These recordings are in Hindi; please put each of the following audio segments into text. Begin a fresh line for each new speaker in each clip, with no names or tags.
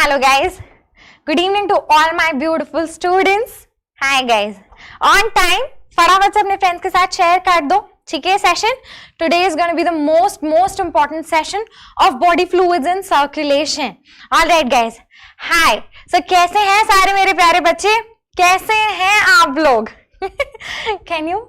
Hello guys. Good evening to all my beautiful students. Hi guys. On time. फटाफट से अपने फ्रेंड्स के साथ शेयर कर दो. ठीक है session. Today is going to be the most important session of body fluids and circulation. All right guys. Hi. So कैसे हैं सारे मेरे प्यारे बच्चे? कैसे हैं आप लोग? Can you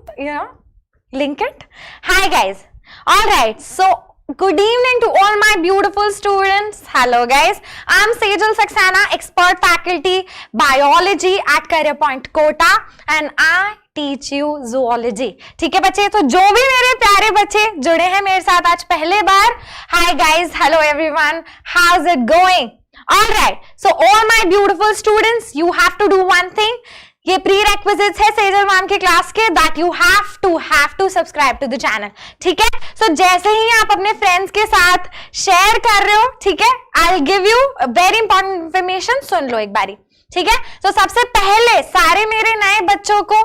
link it? Hi guys. All right. So good evening to all my beautiful students. Hello guys. I'm Sejal Saxena, expert faculty biology at Career Point Kota and I teach you zoology. ठीक है बच्चे, तो जो भी मेरे प्यारे बच्चे जुड़े हैं मेरे साथ आज पहले बार, Hi guys, hello everyone, how's it going? All right, so all my beautiful students, you have to do one thing. ये prerequisites है सेजल मैम के क्लास के, that you have to subscribe to the channel. ठीक है, so जैसे ही आप अपने फ्रेंड्स के साथ शेयर कर रहे हो, ठीक है, I'll give you a very important information. सुन लो एक बारी, ठीक है. तो सबसे पहले सारे मेरे नए बच्चों को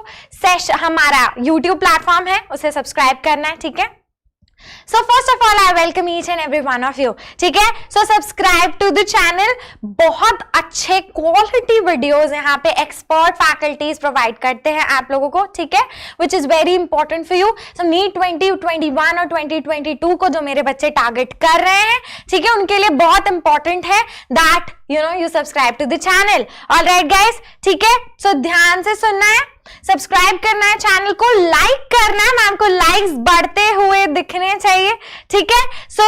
हमारा YouTube प्लेटफॉर्म है उसे सब्सक्राइब करना है. ठीक है. So first of all I welcome each and every one of you. ठीक है. So subscribe to the channel. बहुत अच्छे क्वालिटी वीडियोस यहाँ पे एक्सपर्ट फैकल्टीज प्रोवाइड करते हैं आप लोगों को. ठीक है, which is very important for you. So NEET 2021 और 2022 को जो मेरे बच्चे टारगेट कर रहे हैं, ठीक है, उनके लिए बहुत इंपॉर्टेंट है that you subscribe to the channel. All right guys. ठीक है. So ध्यान से सुनना है, सब्सक्राइब करना है, चैनल को लाइक करना है, मैम को लाइक्स बढ़ते हुए दिखने चाहिए. ठीक है. सो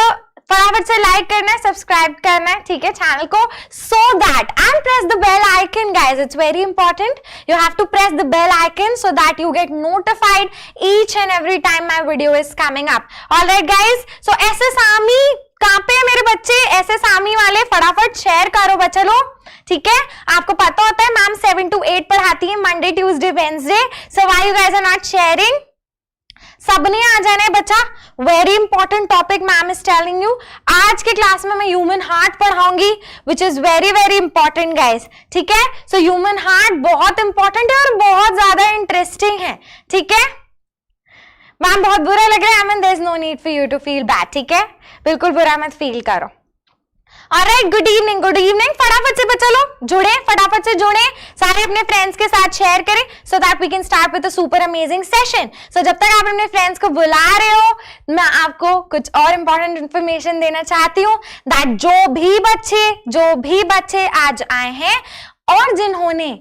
फटाफट से लाइक करना है, सब्सक्राइब करना है, ठीक है, चैनल को, so that and press the bell icon guys. It's very important. You have to press the bell icon so that you get notified each and every time my video is coming up. Alright guys. So ऐसे सामी कहां पे है मेरे बच्चे? ऐसे सामी वाले फटाफट शेयर करो बच्चे लोग. ठीक है, आपको पता होता है मैम 7 to 8 पढ़ाती है Monday Tuesday Wednesday. So why you guys are not sharing? सबने आ जाना है बच्चा. Very important topic ma'am is telling you. आज के क्लास में मैं ह्यूमन हार्ट पढ़ाऊंगी which is very important guys. ठीक है. सो ह्यूमन हार्ट बहुत इंपॉर्टेंट है और बहुत ज्यादा इंटरेस्टिंग है. ठीक है. मैम बहुत बुरा लग रहा है. I mean there is no need for you to feel bad. ठीक है, बिल्कुल बुरा मत फील करो. Alright, good evening. फटाफट से बच्चा लोग जुड़े, फटाफट से जुड़े, सारे अपने फ्रेंड्स के साथ शेयर करें so that we can start with a super amazing session. So जब तक आप अपने फ्रेंड्स को बुला रहे हो, मैं आपको कुछ और इंपॉर्टेंट इंफॉर्मेशन देना चाहती हूँ दैट जो भी बच्चे आज आए हैं और जिन्होंने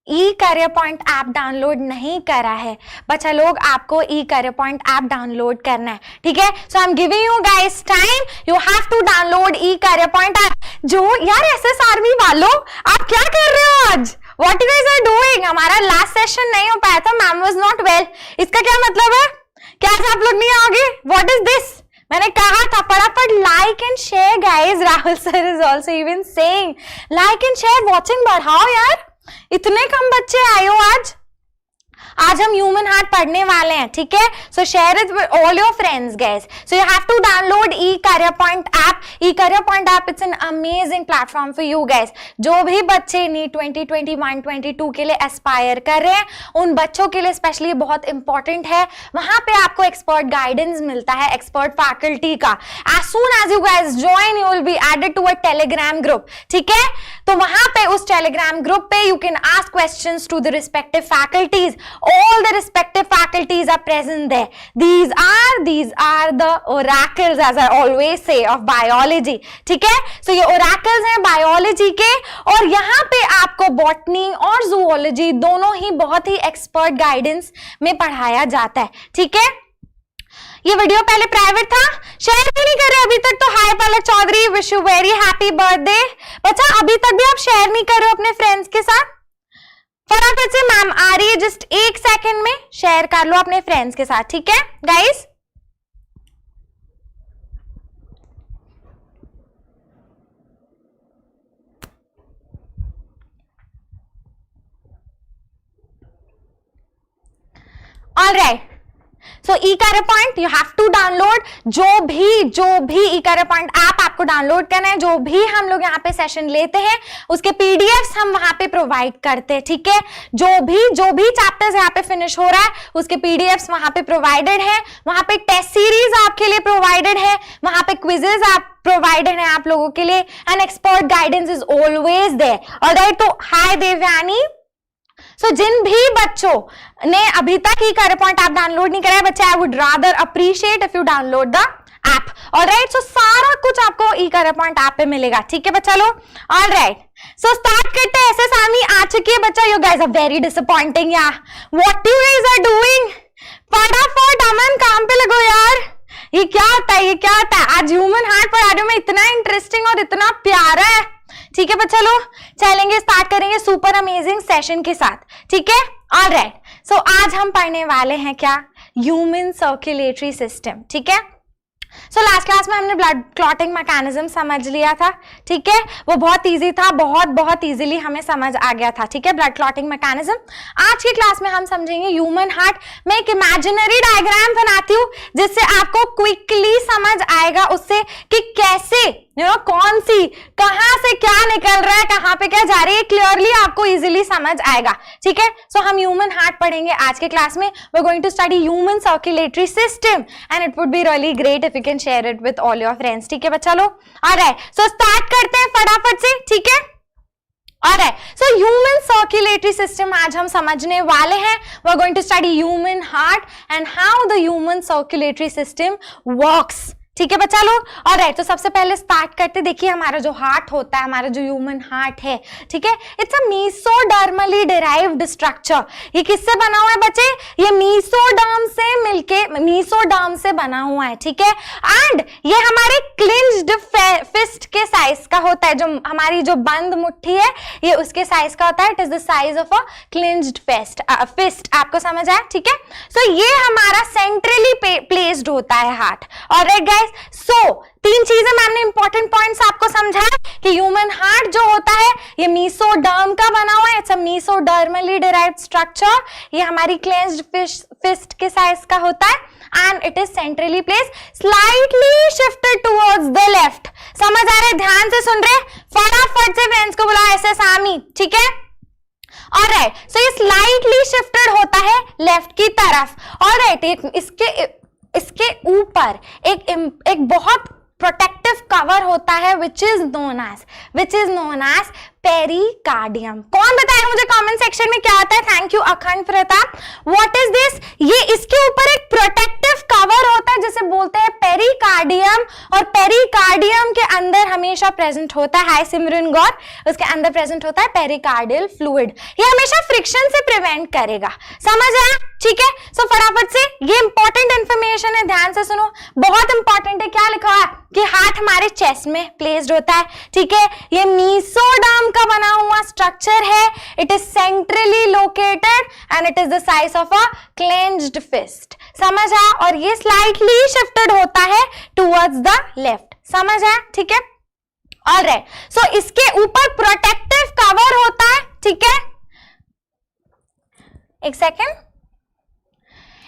e career point app download नहीं करा है, बच्चा लोग आपको e career point app download करना है. ठीक है. So I am giving you guys time. You have to download E career point app. जो यार एसएस आर्मी वालों, आप क्या कर रहे हो आज? What you guys are doing? हमारा लास्ट सेशन नहीं हो पाया था, मैम वाज नॉट वेल. इसका क्या मतलब है? क्या आप लोग नहीं आओगे? What is this? मैंने कहा था फटाफट like and share guys. Rahul sir is also even saying like and share. Watching बढ़ाओ यार, इतने कम बच्चे आए हो आज. आज हम ह्यूमन हार्ट पढ़ने वाले हैं. ठीक है. So share it with all your friends guys. So you have to download E career point app. E career point app it's an amazing platform for you guys. जो भी बच्चे नीट 2021-22 के लिए एस्पायर कर रहे हैं, उन बच्चों के लिए स्पेशली बहुत इंपॉर्टेंट है. वहां पे आपको एक्सपर्ट गाइडेंस मिलता है एक्सपर्ट फैकल्टी का. As soon as you guys join, you will be added to a Telegram group. ठीक है. तो वहां पे उस टेलीग्राम ग्रुप पे you can ask questions to the respective faculties. All the respective faculties are present there. These are the oracles, as I always say, of biology. ठीक है. So ये oracles हैं biology के, और यहाँ पे आपको botany और zoology दोनों ही बहुत ही expert guidance में पढ़ाया जाता है. ठीक है. ये वीडियो पहले प्राइवेट था, शेयर भी नहीं कर रहे अभी तक. तो hi Palak Chaudhary, wish you very happy birthday. बच्चा अभी तक भी आप शेयर नहीं कर रहे हो अपने फ्रेंड्स के साथ. फटाफट से मैम आ रही है, जस्ट 1 सेकेंड में शेयर कर लो अपने फ्रेंड्स के साथ. ठीक है guys. Alright. So eCareer Point you have to download. जो भी eCareer Point ऐप आपको डाउनलोड करना है, जो भी हम लोग यहाँ पे सेशन लेते हैं उसके पीडीएफ्स हम वहां पे प्रोवाइड करते हैं, ठीक है। जो भी चैप्टर्स यहाँ पे फिनिश हो रहा है उसके पीडीएफ्स वहां पे प्रोवाइडेड है, वहां पे टेस्ट सीरीज आपके लिए प्रोवाइडेड है, वहां पे क्विजेस आप प्रोवाइडेड है आप लोगों के लिए, and expert guidance is always there. Alright, तो हाय देवयानी। सो जिन भी बच्चों ने अभी तक eCareer Point ऐप डाउनलोड नहीं कराया बच्चे, I would rather appreciate if you download the app. Alright, so सारा कुछ आपको eCareer Point ऐप पे मिलेगा, ठीक है बच्चा लोग। ऑलराइट, सो स्टार्ट करते हैं। ऐसे सामी आ चुकी है बच्चा, you guys are very disappointing यार, what you guys are doing. फटाफट अमन काम पे लगो यार, ये क्या होता है, ये क्या होता है। आज ह्यूमन हार्ट पढ़ा रही हूं मैं, इतना इंटरेस्टिंग और इतना प्यारा है, ठीक है बच्चा लोग। चलेंगे, स्टार्ट करेंगे सुपर अमेजिंग सेशन के साथ, ठीक है। ऑलराइट, सो आज हम पढ़ने वाले हैं क्या, ह्यूमन सर्कुलेटरी सिस्टम, ठीक है। सो लास्ट क्लास में हमने ब्लड क्लॉटिंग मैकेनिज्म समझ लिया था, ठीक है। वो बहुत इजी था, बहुत इजीली हमें समझ आ गया था, ठीक है, ब्लड क्लॉटिंग मैकेनिज्म। आज की क्लास में हम समझेंगे ह्यूमन हार्ट। मैं एक इमेजिनरी डायग्राम बनाती हूँ जिससे आपको क्विकली समझ आएगा उससे कि कैसे कौन सी कहां से क्या निकल रहा है, कहां पे क्या जा रही है, क्लियरली आपको इजीली समझ आएगा, ठीक है। सो हम ह्यूमन हार्ट पढ़ेंगे आज के क्लास में। We are going to study human circulatory system and it would be really great if you can share it with all your friends, ठीक है बच्चा लोग। ऑलराइट, सो स्टार्ट करते हैं फटाफट से, ठीक है। Alright, so human circulatory system आज हम समझने वाले हैं। We are going to study human heart and how the human circulatory system works, ठीक है बच्चा लोग। ऑलराइट, तो सबसे पहले स्टार्ट करते, देखिए हमारा जो हार्ट होता है, हमारा जो ह्यूमन हार्ट है, ठीक है, it's a mesodermally derived structure. ये किससे बना हुआ है बच्चे, ये मीसोडर्म से मिलके मीसोडर्म से बना हुआ है, ठीक है। एंड ये हमारे क्लिंज्ड फिस्ट के साइज का होता है, जो हमारी जो बंद मुट्ठी है ये उसके साइज का होता है। It is the size of a clenched fist, आपको समझ आया, ठीक है। सो ये हमारा सेंट्रली प्लेस्ड होता है हार्ट। ऑलराइट गाइस, सो तीन चीजें मैम ने इंपॉर्टेंट पॉइंट्स आपको समझाया कि ह्यूमन हार्ट जो होता है ये मीसोडर्म का बना हुआ है, it's a mesodermally derived structure. ये हमारी क्लेंज्ड फिस्ट के साइज का होता है and it is centrally placed, slightly shifted towards the left. समझ आ रहा है, ध्यान से सुन रहे, फटाफट से फ्रेंड्स को बुलाओ ऐसे सामी, ठीक है। ऑलराइट, सो ये स्लाइटली शिफ्टेड होता है लेफ्ट की तरफ। ऑलराइट, इसके ऊपर एक बहुत प्रोटेक्टिव कवर होता है which is known as pericardium. कौन बताएगा मुझे कमेंट सेक्शन में क्या होता है। थैंक यू अखंड प्रताप। व्हाट इज दिस, ये इसके ऊपर एक प्रोटेक्टिव कवर होता है जिसे बोलते हैं पेरिकार्डियम, और पेरिकार्डियम के अंदर हमेशा प्रेजेंट होता है, हाय सिमरन गौर, उसके अंदर प्रेजेंट होता है पेरिकार्डियल फ्लूइड। ये हमेशा फ्रिक्शन से प्रिवेंट करेगा, समझ आया, ठीक है। सो फटाफट से, ये इंपॉर्टेंट इंफॉर्मेशन है, ध्यान से सुनो, बहुत इंपॉर्टेंट है। क्या लिखा है कि हार्ट हमारे चेस्ट में प्लेस्ड होता है, ठीक है। ये मीसोडर्म का बना हुआ स्ट्रक्चर है, it is centrally located and it is the size of a clenched fist, समझ आया। और ये स्लाइटली शिफ्टेड होता है टुवर्ड्स द लेफ्ट, समझ आया, ठीक है। ऑलराइट, सो इसके ऊपर प्रोटेक्टिव कवर होता है, ठीक है। एक सेकेंड,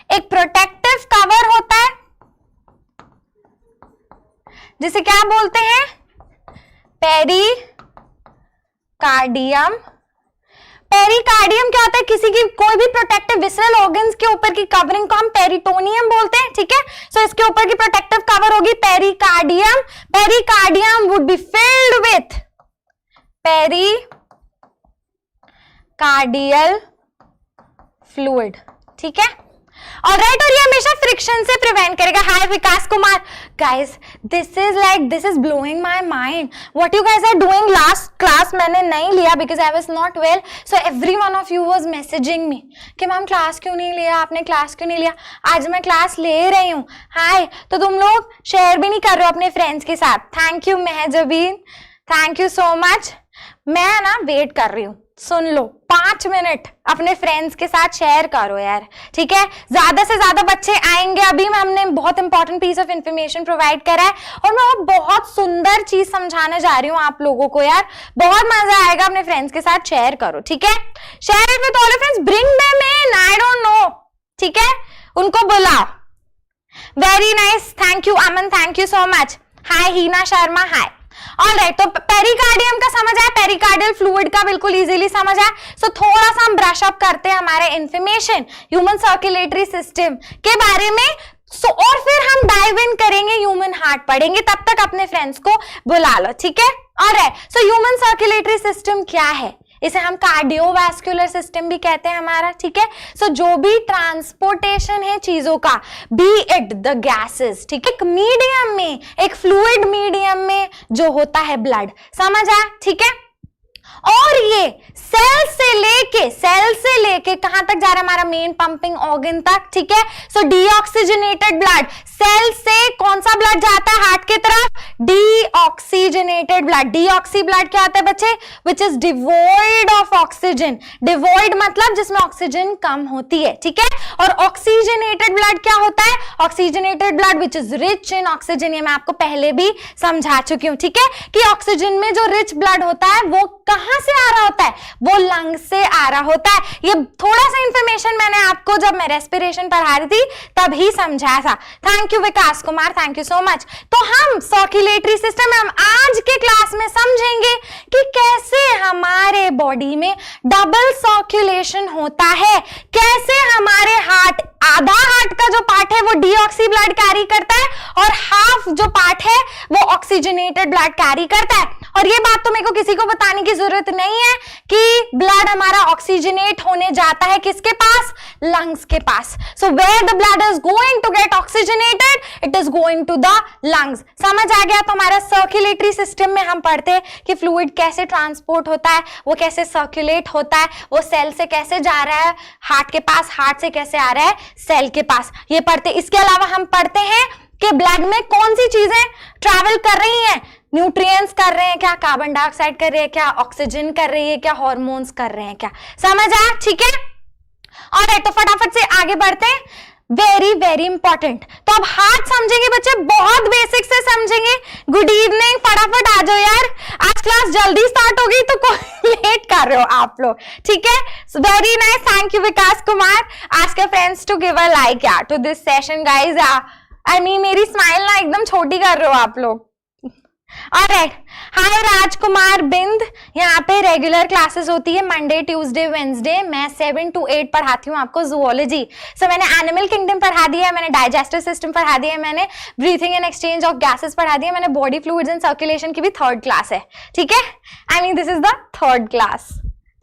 एक प्रोटेक्टिव कवर होता है जिसे क्या बोलते हैं, पेरिकार्डियम। पेरिकार्डियम क्या होता है, किसी की कोई भी प्रोटेक्टिव विसरल ऑर्गन्स के ऊपर की कवरिंग को हम पेरिटोनियम बोलते हैं, ठीक है। सो इसके ऊपर की प्रोटेक्टिव कवर होगी pericardium. Pericardium would be filled with pericardial fluid, ठीक है। ऑलराइट, और ये हमेशा फ्रिक्शन से प्रिवेंट करेगा। Hi Vikas Kumar, guys this is blowing my mind what you guys are doing. Last class मैंने नहीं लिया because I was not well, so every one of you was messaging me कि मैम क्लास क्यों नहीं लिया, आपने क्लास क्यों नहीं लिया। आज मैं क्लास ले रही हूँ। हाय, तो तुम लोग शेयर भी नहीं कर रहे हो अपने फ्रेंड्स के साथ। Thank you Mehjabeen, thank you so much. मैं ना वेट कर रही हूँ, सुन लो, 5 मिनट अपने फ्रेंड्स के साथ शेयर करो यार, ठीक है। ज्यादा से ज्यादा बच्चे आएंगे। अभी हमने बहुत important piece of information provide करा है और मैं बहुत सुंदर चीज समझाने जा रही हूँ आप लोगों को यार, बहुत मजा आएगा। अपने फ्रेंड्स के साथ शेयर करो, ठीक है। Share it with all your friends, bring them in, I don't know, ठीक है, उनको बुलाओ, very nice, thank you Aman, thank you so much. Hi Heena Sharma, hi. Alright, तो पेरिकार्डियम का समझ आया, पेरिकार्डियल फ्लूइड का बिल्कुल इजीली समझ आया। सो थोड़ा सा हम ब्रश अप करते हैं हमारे इंफॉर्मेशन ह्यूमन सर्कुलेटरी सिस्टम के बारे में। और फिर हम डाइव इन करेंगे, ह्यूमन हार्ट पढ़ेंगे। तब तक अपने फ्रेंड्स को बुला लो, ठीक है। Alright, so human circulatory system क्या है? इसे हम कार्डियोवैस्कुलर सिस्टम भी कहते हैं हमारा, ठीक है। सो जो भी ट्रांसपोर्टेशन है चीजों का, बी इट द गैसेस, ठीक है, एक मीडियम में, एक फ्लूइड मीडियम में जो होता है ब्लड, समझ आया, ठीक है। और ये सेल से लेके कहां तक जा रहा है? हमारा मेन पंपिंग ऑर्गन तक, ठीक है। सो डीऑक्सीजनेटेड ब्लड, सेल से कौन सा ब्लड जाता है हार्ट की तरफ? Deoxygenated blood. डीऑक्सी ब्लड क्या होता है बच्चे? Which is devoid of oxygen. Devoid मतलब जिसमें ऑक्सीजन कम होती है, ठीक है। और ऑक्सीजनेटेड ब्लड क्या होता है? Oxygenated blood which is rich in oxygen. ये मैं आपको पहले भी समझा चुकी हूं, ठीक है, कि ऑक्सीजन में जो रिच ब्लड होता है वो कहां से आ रहा होता है? वो लंग से आ रहा होता है। ये थोड़ा सा इंफॉर्मेशन मैंने आपको जब मैं रेस्पिरेशन पढ़ा रही थी तभी समझाया था। Thank you Vikas Kumar, thank you so much. तो हम सर्कुलेटरी सिस्टम में हम आज के क्लास में समझेंगे कि कैसे हमारे बॉडी में डबल सर्कुलेशन होता है, कैसे हमारे हार्ट, आधा हार्ट का जो पार्ट है वो डीऑक्सी ब्लड कैरी करता है और हाफ जो पार्ट है वो ऑक्सीजनेटेड ब्लड कैरी करता है। और ये बात तो मेरे को किसी को बताने की जरूरत नहीं है कि ब्लड हमारा ऑक्सीजनेट होने जाता है किसके पास? लंग्स के पास। So where the blood is going to get oxygenated, it is going to the lungs. समझ आ गया? तो हमारा सर्कुलेटरी सिस्टम में हम पढ़ते हैं कि फ्लूइड कैसे ट्रांसपोर्ट होता है, वो कैसे सर्कुलेट होता है, वो सेल से कैसे जा रहा है हार्ट के पास, हार्ट से कैसे आ रहा है सेल के पास, ये पढ़ते। इसके अलावा हम पढ़ते हैं कि ब्लड में कौन सी चीजें ट्रैवल कर रही हैं, न्यूट्रिएंट्स कर रहे हैं क्या, कार्बन डाइऑक्साइड कर रहे हैं क्या, ऑक्सीजन कर रही है क्या, हार्मोन्स कर रहे हैं क्या। समझ आया? ठीक है। और तो फटाफट से आगे बढ़ते हैं। Very very important. तो अब हार्ट समझेंगे बच्चे, बहुत बेसिक से समझेंगे। गुड इवनिंग, फटाफट आ जाओ यार, आज क्लास जल्दी स्टार्ट होगी तो कोई लेट कर रहे हो आप लोग, ठीक है। Very nice, thank you Vikas Kumar. Ask your friends to give a like यार to this session guys. I mean मेरी स्माइल ना एकदम छोटी कर रहे हो आप लोग। ऑलराइट, हाय राजकुमार बिंद, यहाँ पे रेगुलर क्लासेस होती है मंडे ट्यूसडे वेंसडे। मैं 7 to 8 पढ़ाती हूँ आपको जूलॉजी। सो मैंने एनिमल किंगडम पढ़ा दिया है, मैंने डाइजेस्टिव सिस्टम पढ़ा दिया है, मैंने breathing and exchange of gases पढ़ा दिया, मैंने बॉडी फ्लूइड्स एंड सर्कुलेशन की भी 3rd क्लास है, ठीक है। I mean this is the 3rd class,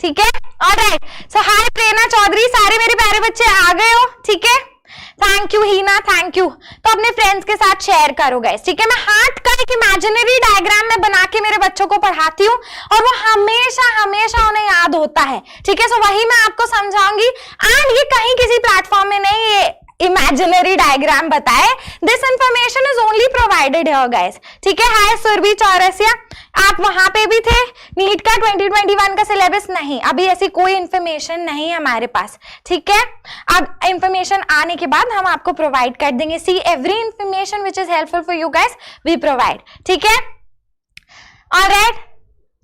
ठीक है। ऑलराइट, सो हाय प्रेरणा चौधरी, सारे मेरे प्यारे बच्चे आ गए हो, ठीक है। Thank you Heena, thank you. तो अपने फ्रेंड्स के साथ शेयर करो गाइस, ठीक है। मैं हार्ट का एक इमेजिनरी डायग्राम में बना के मेरे बच्चों को पढ़ाती हूँ और वो हमेशा हमेशा उन्हें याद होता है, ठीक है। सो वही मैं आपको समझाऊंगी। एंड ये कहीं किसी प्लेटफॉर्म में नहीं, ये इमेजिनरी डायग्राम बताए। This information is only provided here guys, ठीक है। हाय सुरभि चौरसिया, आप वहां पे भी थे। नीट का 2021 का सिलेबस नहीं, अभी ऐसी कोई इंफॉर्मेशन नहीं है हमारे पास, ठीक है। अब इंफॉर्मेशन आने के बाद हम आपको प्रोवाइड कर देंगे। See every information which is helpful for you guys we provide, ठीक है। ऑलराइट,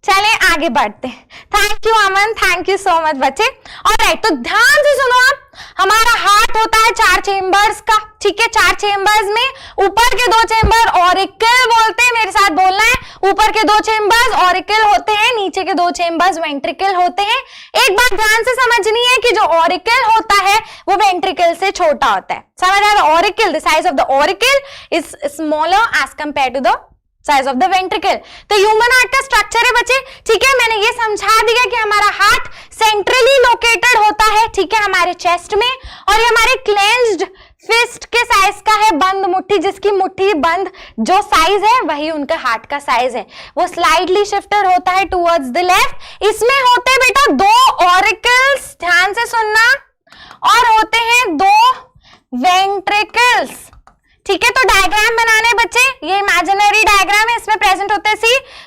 चलें आगे बढ़ते हैं। Thank you Aman, thank you so much बच्चे। ऑलराइट, तो ध्यान से सुनो आप, हमारा हार्ट होता है 4 चेंबर्स का, ठीक है। 4 चेंबर्स में ऊपर के 2 चेंबर ऑरिकल बोलते हैं, मेरे साथ बोलना है। ऊपर के 2 चेंबर्स ऑरिकल होते हैं, नीचे के 2 चेंबर्स वेंट्रिकल होते हैं। एक बात ध्यान से समझनी है कि जो ऑरिकल होता है वो वेंट्रिकल से छोटा होता है। समझ आया? Auricle, the size of the auricle is smaller as compare to the size of the ventricle. तो ह्यूमन हार्ट का स्ट्रक्चर है बच्चे, ठीक है। मैंने ये समझा दिया कि हमारा हार्ट सेंट्रली लोकेटेड होता है, ठीक है, हमारे चेस्ट में। और ये हमारे क्लेंज्ड फिस्ट के साइज का है, बंद मुट्ठी, जिसकी मुट्ठी बंद जो साइज है वही उनका हार्ट का साइज है। वो स्लाइडली शिफ्टेड होता है टुवर्ड्स द लेफ्ट। इसमें होते हैं बेटा 2 ऑरिकल्स, ध्यान से सुनना, और होते हैं 2 वेंट्रिकल्स, ठीक है। तो डायग्राम बनाने बच्चे, ये इमेजिनरी डायग्राम है, इसमें प्रेजेंट होते हैं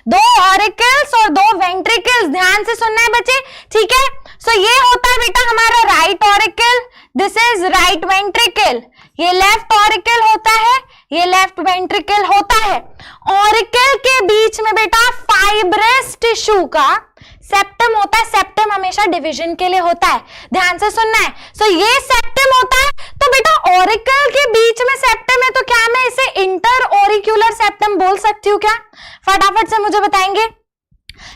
2 ऑरिकल्स और 2 वेंट्रिकल्स। ध्यान से सुनना है बच्चे, ठीक है। सो ये होता है बेटा हमारा right auricle, this is right ventricle. ये लेफ्ट ऑरिकल होता है, ये लेफ्ट वेंट्रिकल होता है। ऑरिकल के बीच में बेटा फाइब्रस टिश्यू का सेप्टम होता है। सेप्टम हमेशा डिवीजन के लिए होता है, ध्यान से सुनना है। सो ये सेप्टम होता है। तो बेटा ऑरिकल के बीच में सेप्टम है, तो क्या मैं इसे इंटर ऑरिक्यूलर सेप्टम बोल सकती हूँ क्या? फटाफट से मुझे बताएंगे,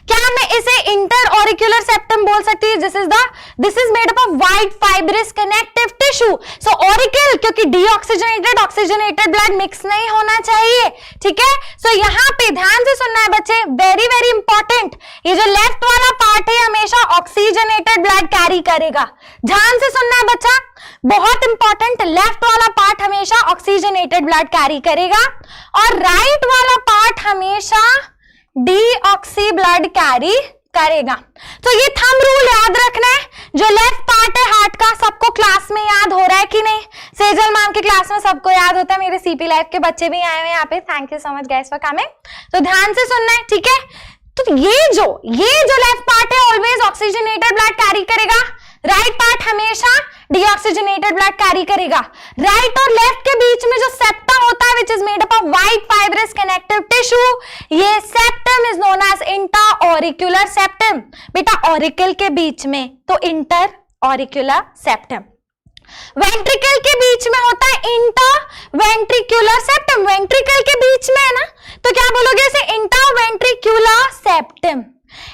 क्या मैं इसे इंटर ऑरिक्यूलर सेप्टम बोल सकती हूँ? This is made up of white fibrous connective tissue. So auricle, क्योंकि डीऑक्सीजनेटेड ऑक्सीजनेटेड ब्लड मिक्स नहीं होना चाहिए, ठीक है। सो यहाँ पे ध्यान से सुनना है बच्चे, वेरी वेरी इंपॉर्टेंट, ये जो लेफ्ट वाला पार्ट है हमेशा ऑक्सीजनेटेड ब्लड कैरी करेगा। ध्यान से सुनना है बच्चा, बहुत इंपॉर्टेंट, लेफ्ट वाला पार्ट हमेशा ऑक्सीजनेटेड ब्लड कैरी करेगा और राइट वाला पार्ट हमेशा डीऑक्सी ब्लड कैरी करेगा। तो ये थंब रूल याद रखना है, जो लेफ्ट पार्ट है हार्ट का, सबको क्लास में याद हो रहा है कि नहीं? सेजल मैम की क्लास में सबको याद होता है, मेरे सीपी लाइफ के बच्चे भी आए हुए यहाँ पे, thank you so much guys for coming. तो ध्यान से सुनना है, ठीक है। तो ये जो लेफ्ट पार्ट है ऑलवेज ऑक्सीजनेटेड ब्लड कैरी करेगा, राइट पार्ट हमेशा डीऑक्सीजनेटेड ब्लड कैरी करेगा। राइट और लेफ्ट के बीच में जो सेप्टम होता है which is made up of white fibrous connective tissue, ये septum is known as inter auricular septum. बेटा ऑरिकल के बीच में तो इंटर ऑरिक्यूलर सेप्टम, वेंट्रिकल के बीच में होता है इंटर वेंट्रिकुलर सेप्टम, वेंट्रिकल के बीच में है ना, तो क्या बोलोगे इसे? Inter ventricular septum.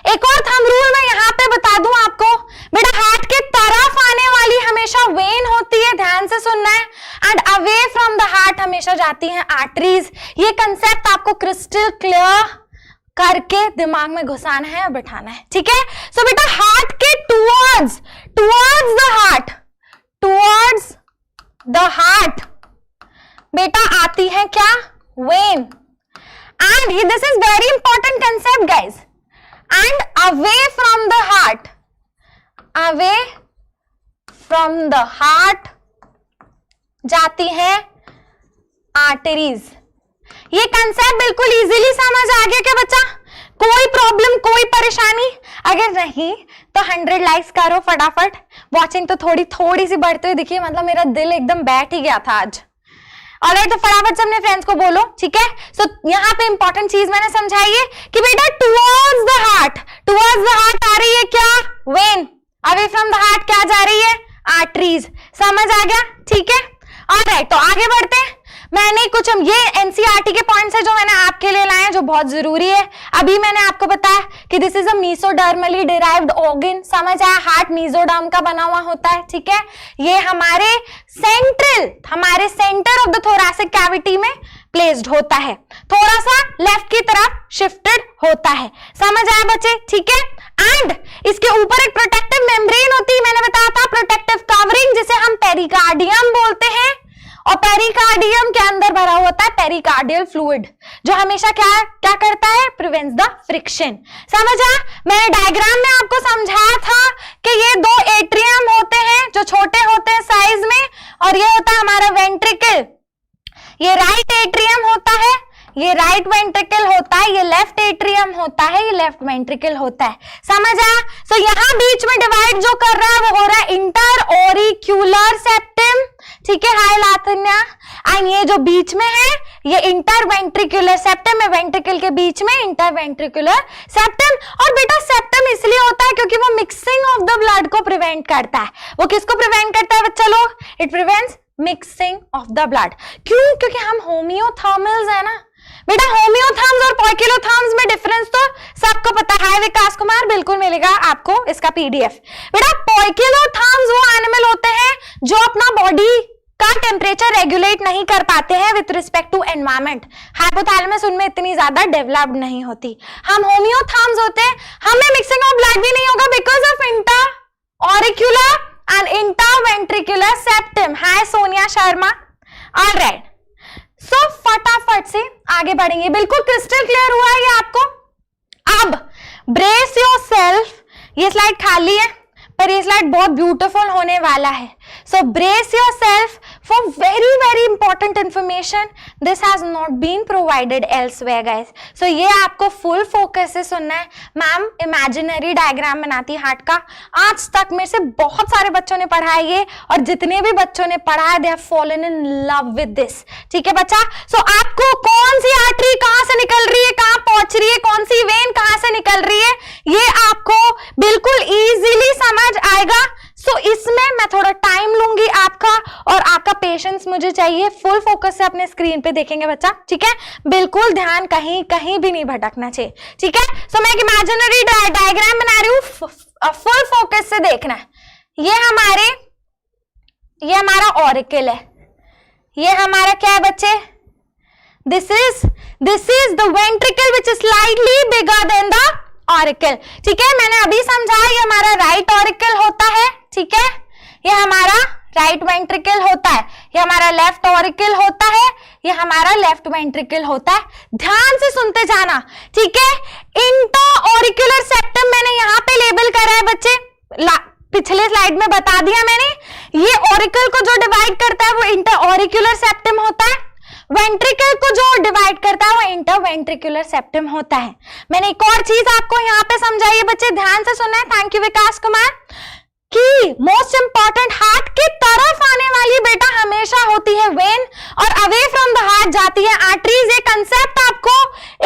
एक और थंब रूल मैं यहाँ पे बता दूं आपको, बेटा हार्ट के तरफ आने वाली हमेशा वेन होती है, ध्यान से सुनना है, and away from the heart हमेशा जाती हैं आर्टरीज। ये कंसेप्ट आपको क्रिस्टल क्लियर करके दिमाग में घुसाना है और बिठाना है, ठीक है। सो बेटा हार्ट के टुवर्ड्स द हार्ट बेटा आती है क्या? When. And this is very important concept guys, and away from the heart जाती है आर्टरीज। ये कंसेप्ट बिल्कुल इजीली समझ आ गया क्या बच्चा? कोई प्रॉब्लम, कोई परेशानी? अगर नहीं तो 100 लाइक्स करो फटाफट। वॉचिंग तो थोड़ी सी बढ़ते हुए दिखी, मतलब मेरा दिल एकदम बैठ ही गया था आज। ऑलराइट, तो फटाफट से अपने फ्रेंड्स को बोलो, ठीक है। सो यहाँ पे इंपॉर्टेंट चीज मैंने समझाई है कि बेटा टुवर्ड्स द हार्ट आ रही है क्या? When. Away from the heart क्या जा रही है? आर्टरीज। समझ आ गया, ठीक है। ऑलराइट, तो आगे बढ़ते हैं। मैंने कुछ ये एनसीईआरटी के पॉइंट्स है जो मैंने आपके लिए लाए हैं, जो बहुत जरूरी है। अभी मैंने आपको बताया कि this is a mesodermally derived organ, समझ आया? हार्ट मीसोडर्म का बना हुआ होता है, ठीक है। ये हमारे centre of the thoracic cavity में प्लेस्ड होता है, थोड़ा सा लेफ्ट की तरफ शिफ्टेड होता है। समझ आया बच्चे, ठीक है। एंड इसके ऊपर एक प्रोटेक्टिव मेम्ब्रेन होती है, मैंने बताया था प्रोटेक्टिव कवरिंग, जिसे हम पेरिकार्डियम बोलते हैं। और पेरिकार्डियम के अंदर भरा होता है पेरिकार्डियल फ्लूइड, जो हमेशा क्या करता है? Prevents the friction. समझा? मैंने डायग्राम में आपको समझाया था कि ये 2 एट्रियम होते हैं जो छोटे होते हैं साइज में, और ये होता है हमारा वेंट्रिकल। ये राइट एट्रियम होता है, ये राइट वेंट्रिकल होता है, ये लेफ्ट एट्रियम होता है, ये लेफ्ट वेंट्रिकल होता है। समझ आया? सो यहाँ बीच में डिवाइड जो कर रहा है वो हो रहा है इंटर ऑरिक्यूलर सेप्टम, ठीक है। हाय लातन्या। एंड ये जो बीच में है ये इंटर वेंट्रिकुलर सेप्टम है, वेंट्रिकल के बीच में इंटर वेंट्रिकुलर सेप्टम। और बेटा सेप्टम इसलिए होता है क्योंकि वो मिक्सिंग ऑफ द ब्लड को प्रिवेंट करता है। वो किसको प्रिवेंट करता है बच्चा लोग? It prevents mixing of the blood. क्यों? क्योंकि हम होम्योथर्मल्स है ना बेटा। होम्योथर्म्स और पॉइकिलोथर्म्स में डिफरेंस तो सबको पता है। विकास कुमार बिल्कुल मिलेगा आपको इसका पीडीएफ। बेटा पॉइकिलोथर्म्स वो एनिमल होते हैं जो अपना बॉडी का टेम्परेचर रेगुलेट नहीं कर पाते हैं with respect to environment. Hypothalamus उनमें इतनी ज्यादा डेवलप्ड नहीं होती। हम होम्योथर्म्स होते हैं, हमें मिक्सिंग ऑफ ब्लड भी नहीं होगा because of inter auricular and inter ventricular septum. Hi Sonia Sharma. Alright, so फटाफट से आगे बढ़ेंगे। बिल्कुल क्रिस्टल क्लियर हुआ है ये आपको? अब ब्रेस योरसेल्फ। ये स्लाइड खाली है पर ये स्लाइड बहुत ब्यूटीफुल होने वाला है। So brace yourself for very very important information. This has not been provided elsewhere guys. So ये आपको फुल फोकस से सुनना है। मैम इमेजिनरी डायग्राम बनाती है हार्ट का। आज तक मेरे से बहुत सारे बच्चों ने पढ़ा है ये, और जितने भी बच्चों ने पढ़ा है they have fallen in love with this, ठीक है बच्चा। सो आपको कौन सी आर्टरी कहां से निकल रही है, कहां पहुंच रही है, कौन सी वेन कहां से निकल रही है, ये आपको बिल्कुल इजीली समझ आएगा। सो इसमें मैं थोड़ा टाइम लूंगी आपका, और आपका स्टूडेंट्स मुझे चाहिए फुल फोकस से अपने स्क्रीन पे देखेंगे बच्चा, ठीक है, बिल्कुल ध्यान कहीं कहीं भी नहीं भटकना चाहिए, ठीक है। सो मैं एक इमेजिनरी डायग्राम बना रही हूँ, फुल फोकस से देखना है। ये हमारा ऑरिकल है, ये हमारा क्या है बच्चे, this is the ventricle which is slightly bigger than the auricle, ठीक है। मैंने अभी समझाया ये हमारा राइट ऑरिकल होता है, ठीक है, ये हमारा राइट वेंट्रिकल होता है, ये हमारा लेफ्ट ऑरिकल होता है, ये हमारा लेफ्ट वेंट्रिकल होता है। ध्यान से सुनते जाना, ठीक है। इंटर ऑरिकुलर सेप्टम मैंने यहाँ पे लेबल करा है बच्चे, पिछले स्लाइड में बता दिया मैंने। ये ऑरिकल को जो डिवाइड करता है वो इंटर ऑरिकुलर सेप्टम होता है, वेंट्रिकल को जो डिवाइड करता है वो इंटर वेंट्रिकुलर सेप्टम होता है। मैंने एक और चीज आपको यहाँ पे समझाई है बच्चे, ध्यान से सुनना है, थैंक यू विकास कुमार, कि मोस्ट इंपॉर्टेंट हार्ट की तरफ आने वाली बेटा हमेशा होती है वेन और अवे फ्रॉम द हार्ट जाती है आर्टरीज। ये कंसेप्ट आपको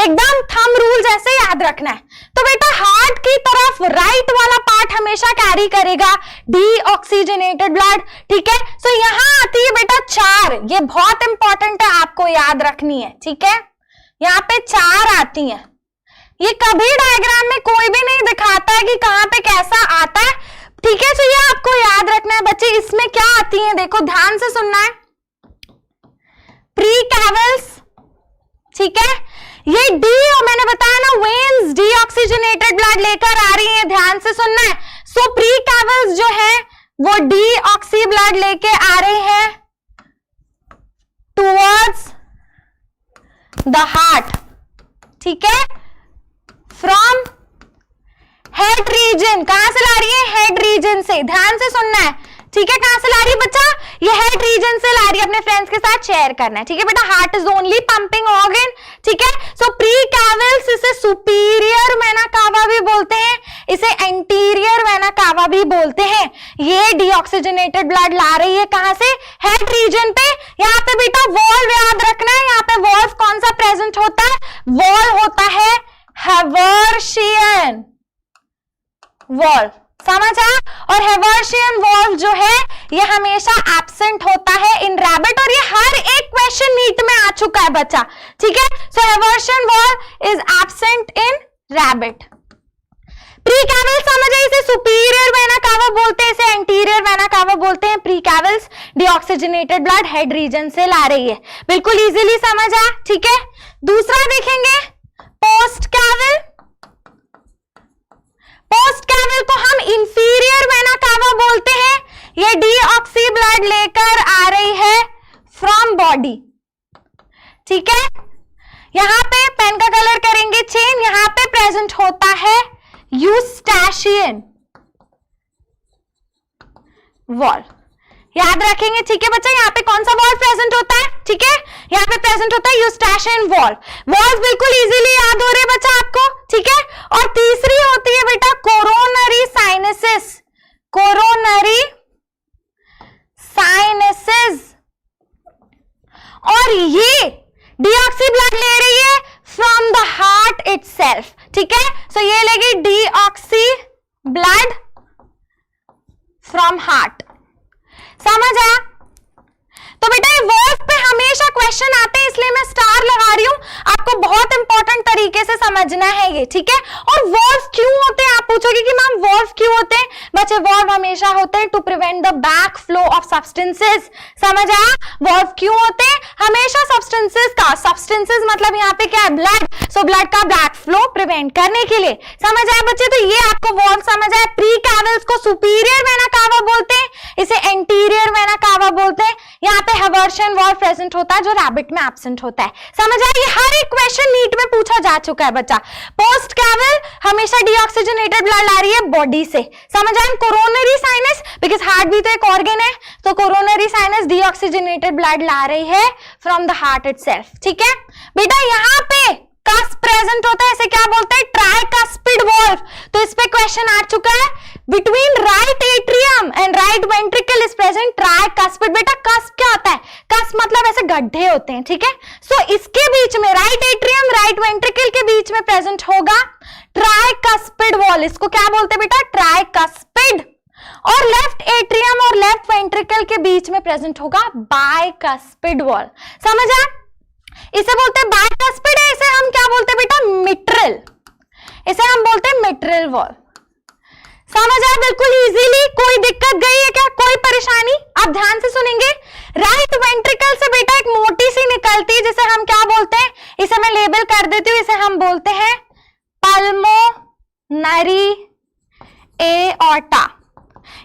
एकदम थंब रूल जैसे याद रखना है। तो बेटा हार्ट की तरफ राइट वाला पार्ट हमेशा कैरी करेगा डीऑक्सीजनेटेड ब्लड, ठीक है। सो यहां आती है बेटा 4, ये बहुत इंपॉर्टेंट है, आपको याद रखनी है, ठीक है। यहाँ पे 4 आती हैं, ये कभी डायग्राम में कोई भी नहीं दिखाता है कि कहां पे कैसा आता है, ठीक है। तो ये आपको याद रखना है बच्चे। इसमें क्या आती है देखो, ध्यान से सुनना है, प्री कैवल्स, ठीक है। ये डी, मैंने बताया ना वेन्स डीऑक्सीजनेटेड ब्लड लेकर आ रही है, ध्यान से सुनना है। सो प्री कैवल्स जो है वो डीऑक्सी ब्लड लेके आ रहे हैं टुवर्ड्स द हार्ट, ठीक है, फ्रॉम हेड रीजन। कहां से ला रही है, हेड रीजन से, ध्यान से सुनना है, ठीक है। कहां से ला रही है बच्चा, ये हेड रीजन से ला रही है, अपने फ्रेंड्स के साथ शेयर करना है, ठीक है बेटा। Heart is only pumping organ, ठीक है। सो प्री कैवल्स, इसे सुपीरियर वेना कावा भी बोलते हैं, इसे एंटीरियर वेना कावा भी बोलते हैं। ये डीऑक्सीजनेटेड ब्लड ला रही है कहां से, हेड रीजन पे। यहाँ पे बेटा वॉल्व याद रखना है, यहाँ पे वॉल्व कौन सा प्रेजेंट होता है, वॉल्व होता है हैवर्शियन वॉल्व, समझा। और हैवर्शियन वॉल्व जो है ये हमेशा एब्सेंट होता है इन रैबिट, और ये हर एक क्वेश्चन नीट में आ चुका है बच्चा, ठीक है। So haversian valve is absent in rabbit. Precavals समझ आए, इसे सुपीरियर वेना कावा बोलते हैं, इसे एंटीरियर वेना कावा बोलते हैं। Precavals deoxygenated blood head region से ला रही है, बिल्कुल इजीली समझ आ, ठीक है। दूसरा देखेंगे पोस्ट कैवल। पोस्ट कैवल को हम इंफीरियर वेना कावा बोलते हैं, ये डीऑक्सी ब्लड लेकर आ रही है फ्रॉम बॉडी, ठीक है। यहां पे पेन का कलर करेंगे चेंज, यहां पे प्रेजेंट होता है यूस्टैशियन वॉल्व, याद रखेंगे, ठीक है बच्चा। यहाँ पे कौन सा वॉल्व प्रेजेंट होता है, ठीक है, यहाँ पे प्रेजेंट होता है यूस्टैशियन वॉल्व। वॉल्व बिल्कुल इजीली याद हो रहे हैं बच्चा आपको, ठीक है। और तीसरी होती है बेटा कोरोनरी साइनसेस, कोरोनरी साइनसेस, और ये डीऑक्सी ब्लड ले रही है फ्रॉम द हार्ट इटसेल्फ, ठीक है। सो ये लेगी डीऑक्सी ब्लड फ्रॉम हार्ट, समझ आया। तो बेटा ये वॉल्व पे हमेशा क्वेश्चन आते हैं, इसलिए मैं स्टार लगा रही हूं, आपको बहुत इंपॉर्टेंट तरीके से समझना है ये, ठीक है। और वॉल्व क्यों होते हैं, आप पूछोगे कि मैम वॉल्व क्यों होते हैं, बच्चे वॉल्व हमेशा होते हैं to prevent the back flow of substances, समझ आया। वॉल्व क्यों होते हैं, हमेशा सब्सटेंसेस का, सब्सटेंसेस मतलब यहाँ पे क्या है, ब्लड, सो ब्लड का बैक फ्लो प्रिवेंट करने के लिए, समझ आया बच्चे। तो ये आपको वॉल्व समझ आया। प्री कैवल्स को सुपीरियर वेना कावा बोलते हैं, इसे एंटीरियर वेना कावा बोलते हैं। यहाँ पे हैवर्शियन वॉल्व प्रेजेंट होता है जो रैबिट में एब्सेंट होता है, समझ आया। ये हर एक क्वेश्चन नीट में पूछा जा चुका है बच्चा। पोस्ट कैवल हमेशा डीऑक्सीजनेटेड ब्लड ला रही है बॉडी से, समझ आया। कोरोनरी साइनस, बिकॉज हार्ट भी तो एक ऑर्गन है, तो कोरोनरी साइनस डीऑक्सीजनेटेड ब्लड ला रही है फ्रॉम द हार्ट इटसेल्फ, ठीक है बेटा। यहाँ पे कस्प प्रेजेंट होता है, इसे क्या बोलते हैं, ट्राइकस्पिड वॉल्व। तो इस पे क्वेश्चन आ चुका है, between right atrium and right ventricle is present tricuspid. बेटा कस्प क्या होता है, कस्प मतलब ऐसे गड्ढे होते हैं, ठीक है। सो इसके बीच में राइट एट्रियम राइट वेंट्रिकल के बीच में प्रेजेंट होगा ट्राइकस्पिड वॉल, इसको क्या बोलते हैं बेटा, ट्राइकस्पिड और लेफ्ट एट्रियम और लेफ्ट वेंट्रिकल के बीच में प्रेजेंट होगा बाइकस्पिड वॉल। समझ आया? इसे बोलते हैं बाइकस्पिड है, इसे हम क्या बोलते हैं बेटा? मिट्रल। इसे हम बोलते हैं मिट्रल वॉल। समझ आया बिल्कुल इजीली? कोई दिक्कत गई है क्या? कोई परेशानी? आप ध्यान से सुनेंगे। राइट वेंट्रिकल से बेटा एक मोटी सी निकलती है जिसे हम क्या बोलते हैं? इसे मैं लेबल कर देती हूँ, इसे हम बोलते हैं पल्मोनरी एओर्टा,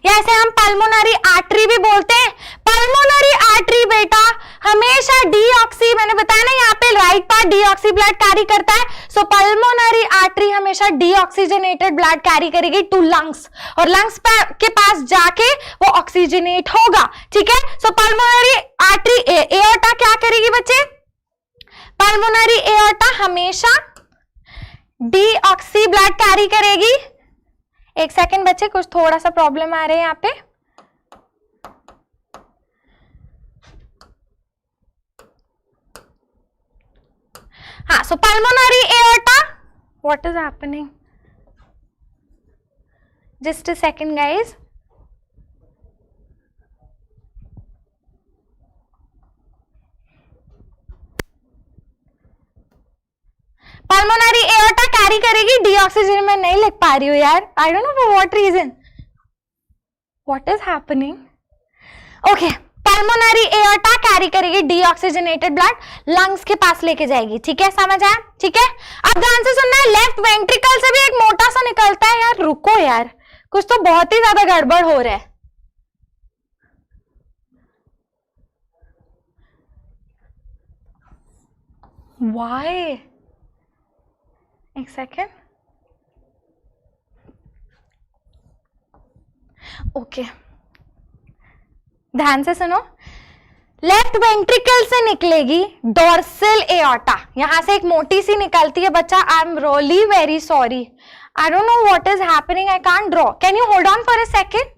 या इसे हम पल्मोनरी आर्टरी भी बोलते हैं। पल्मोनरी आर्टरी बेटा हमेशा डीऑक्सी, मैंने बताया ना यहाँ पे right part deoxy blood carry करता है, सो पल्मोनरी आर्टरी हमेशा डीऑक्सीजनेटेड ब्लड कैरी करेगी टू लंग्स, और लंग्स के पास जाके वो ऑक्सीजनेट होगा। ठीक है, सो पल्मोनरी आर्टरी एओर्टा क्या करेगी बच्चे? पल्मोनरी एओर्टा हमेशा डीऑक्सी ब्लड कैरी करेगी। एक सेकंड बच्चे, कुछ थोड़ा सा प्रॉब्लम आ रहे हैं यहाँ पे। हाँ, so pulmonary aorta, what is happening? Just a second guys. Pulmonary aorta carry करेगी डीऑक्सीजन। मैं नहीं लिख पा रही हूँ यार, I don't know for what reason, what is happening. Okay, pulmonary aorta carry करेगी डीऑक्सीजनेटेड ब्लड, लंग्स के पास लेके जाएगी। ठीक है, समझ आया? ठीक है, अब ध्यान से सुनना है। लेफ्ट वेंट्रिकल से भी एक मोटा सा निकलता है। यार रुको यार, कुछ तो बहुत ही ज्यादा गड़बड़ हो रहा है। वाई? एक सेकेंड। ओके, ध्यान से सुनो। लेफ्ट वेंट्रिकल से निकलेगी डोर्सल एओर्टा, यहां से एक मोटी सी निकलती है बच्चा। I am really very sorry, I don't know what is happening, I can't draw. Can you hold on for a second?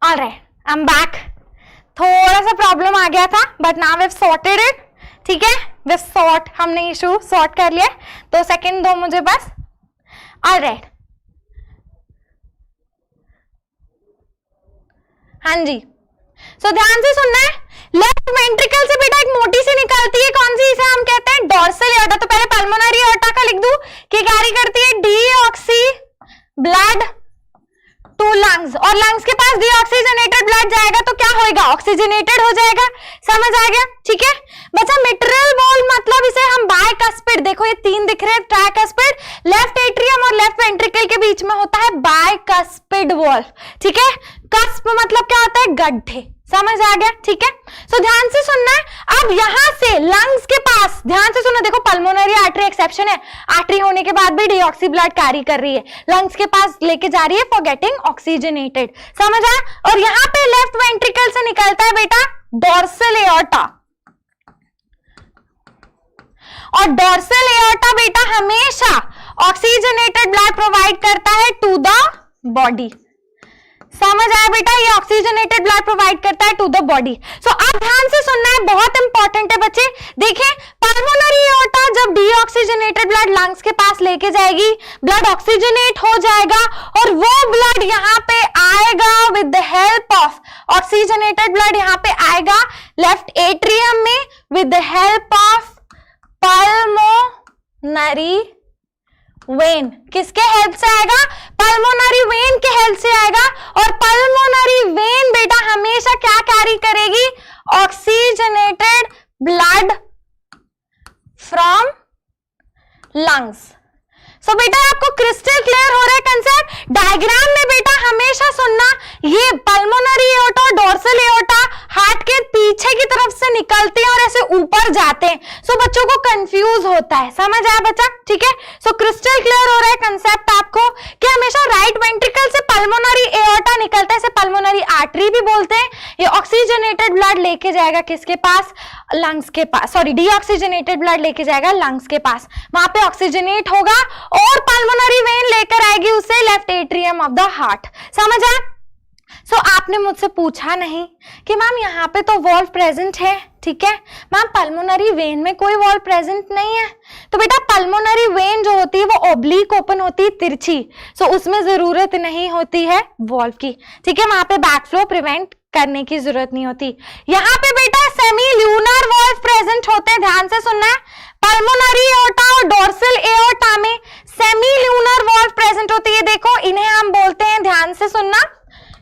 Alright, I am back. थोड़ा सा प्रॉब्लम आ गया था, but now we have sorted it. ठीक है, वी सॉर्ट, हमने इशू सॉर्ट कर लिया। 2 सेकेंड दो मुझे बस। ऑलराइट, हाँ जी, सो ध्यान से सुनना है। लेफ्ट वेंट्रिकल से बेटा एक मोटी सी निकलती है, कौन सी? इसे हम कहते हैं डोर्सल एओर्टा। तो पहले पल्मोनरी एओर्टा का लिख दूं कि कैरी करती है डीऑक्सी ब्लड टू लंग्स, और लंग्स के पास डीऑक्सीजनेटेड ब्लड जाएगा तो क्या होएगा? ऑक्सीजनेटेड हो जाएगा। समझ आ गया? ठीक है बच्चा, मिट्रल वॉल मतलब इसे हम बाइकस्पिड, देखो ये 3 दिख रहे हैं, ट्राइकस्पिड, लेफ्ट एट्रियम और लेफ्ट वेंट्रिकल के बीच में होता है बाइकस्पिड वॉल। ठीक है, कस्प मतलब क्या होता है? गड्ढे। समझ आ गया? ठीक है, सो ध्यान से सुनना है। अब यहां से लंग्स के पास ध्यान से सुनो, देखो पल्मोनरी आर्टरी एक्सेप्शन है, आर्टरी होने के बाद भी डीऑक्सी ब्लड कैरी कर रही है, लंग्स के पास लेके जा रही है फॉर गेटिंग ऑक्सीजनेटेड। समझ आया? और यहां पे लेफ्ट वेंट्रिकल से निकलता है बेटा डोर्सल एओर्टा, और डोर्सल एओर्टा बेटा हमेशा ऑक्सीजनेटेड ब्लड प्रोवाइड करता है टू द बॉडी। समझ आया बेटा? ये ऑक्सीजनेटेड ब्लड प्रोवाइड करता है टू द बॉडी। सो अब ध्यान से सुनना है, बहुत इंपॉर्टेंट है बच्चे। देखें, पल्मोनरी एओर्टा जब डीऑक्सीजनेटेड ब्लड लंग्स के पास लेके जाएगी, ब्लड ऑक्सीजनेट हो जाएगा, और वो ब्लड यहाँ पे आएगा with the help of oxygenated blood, यहाँ पे आएगा लेफ्ट एट्रियम में with the help of pulmonary vein. किसके हेल्प से आएगा? पल्मोनरी वेन के हेल्प से आएगा, और पल्मोनरी वेन बेटा हमेशा क्या कैरी करेगी? Oxygenated blood from lungs. So बेटा आपको क्रिस्टल क्लियर हो रहा है कंसेप्ट। डायग्राम में बेटा हमेशा सुनना, ये पल्मोनरी एओर्टा और डोर्सल एओर्टा हार्ट के पीछे की तरफ से निकलते हैं और ऐसे ऊपर जाते हैं। सो बच्चों को कंफ्यूज होता है, समझ आया बच्चा? ठीक है, सो क्रिस्टल क्लियर हो रहा है कंसेप्ट आपको कि हमेशा राइट वेंट्रिकल से पल्मोनरी एओर्टा निकलता है, इसे पल्मोनरी आर्टरी भी बोलते हैं। ये ऑक्सीजनेटेड ब्लड लेके जाएगा किसके पास? लंग्स के पास, सॉरी डीऑक्सीजनेटेड ब्लड लेके जाएगा लंग्स के पास, वहां पे ऑक्सीजनेट होगा और पल्मोनरी वेन लेकर आएगी उसे left atrium of the heart. समझ आया? सो आपने मुझसे पूछा नहीं कि मैम यहाँ पे तो वॉल्व प्रेजेंट है, ठीक है मैम, पल्मोनरी वेन में कोई वॉल्व प्रेजेंट नहीं है। तो बेटा पल्मोनरी वेन जो होती है वो ओब्लिक ओपन होती है, तिरछी, सो उसमें जरूरत नहीं होती है वॉल्व की, ठीक है, वहां पे बैकफ्लो प्रिवेंट करने की जरूरत नहीं होती। यहाँ पे बेटा सेमी ल्यूनर वॉल्व प्रेजेंट होते हैं, ध्यान से सुनना है। पल्मोनरी एओर्टा और डोर्सल एओर्टा में सेमी ल्यूनर वॉल्व प्रेजेंट होती है, देखो इन्हें हम बोलते हैं, ध्यान से सुनना,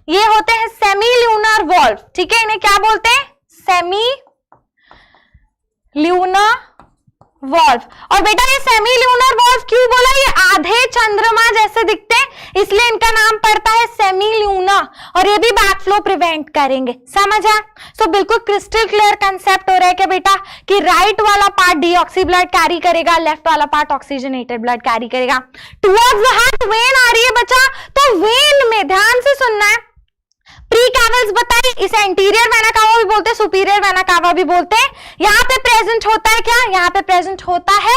ये होते हैं सेमी ल्यूनर वॉल्व, ठीक है, इन्हें क्या बोलते हैं? Semi lunar valve. और बेटा ये सेमी ल्यूनर वॉल्व क्यों बोला? ये आधे चंद्रमा जैसे दिखते हैं, इसलिए इनका नाम पड़ता है सेमी ल्यूना, और ये भी बैकफ्लो प्रिवेंट करेंगे। समझ आया? सो बिल्कुल क्रिस्टल क्लियर कंसेप्ट हो रहा है क्या बेटा कि राइट वाला पार्ट डीऑक्सी ब्लड कैरी करेगा, लेफ्ट वाला पार्ट ऑक्सीजनेटेड ब्लड कैरी करेगा। टुवर्ड्स द हार्ट वेन आ रही है बच्चा, तो वेन में ध्यान से सुनना है, प्री कैवल्स बताइए, इसे एंटीरियर वेना कावा भी बोलते हैं, सुपीरियर वेना कावा भी बोलते हैं। यहाँ पे प्रेजेंट होता है क्या? यहाँ पे प्रेजेंट होता है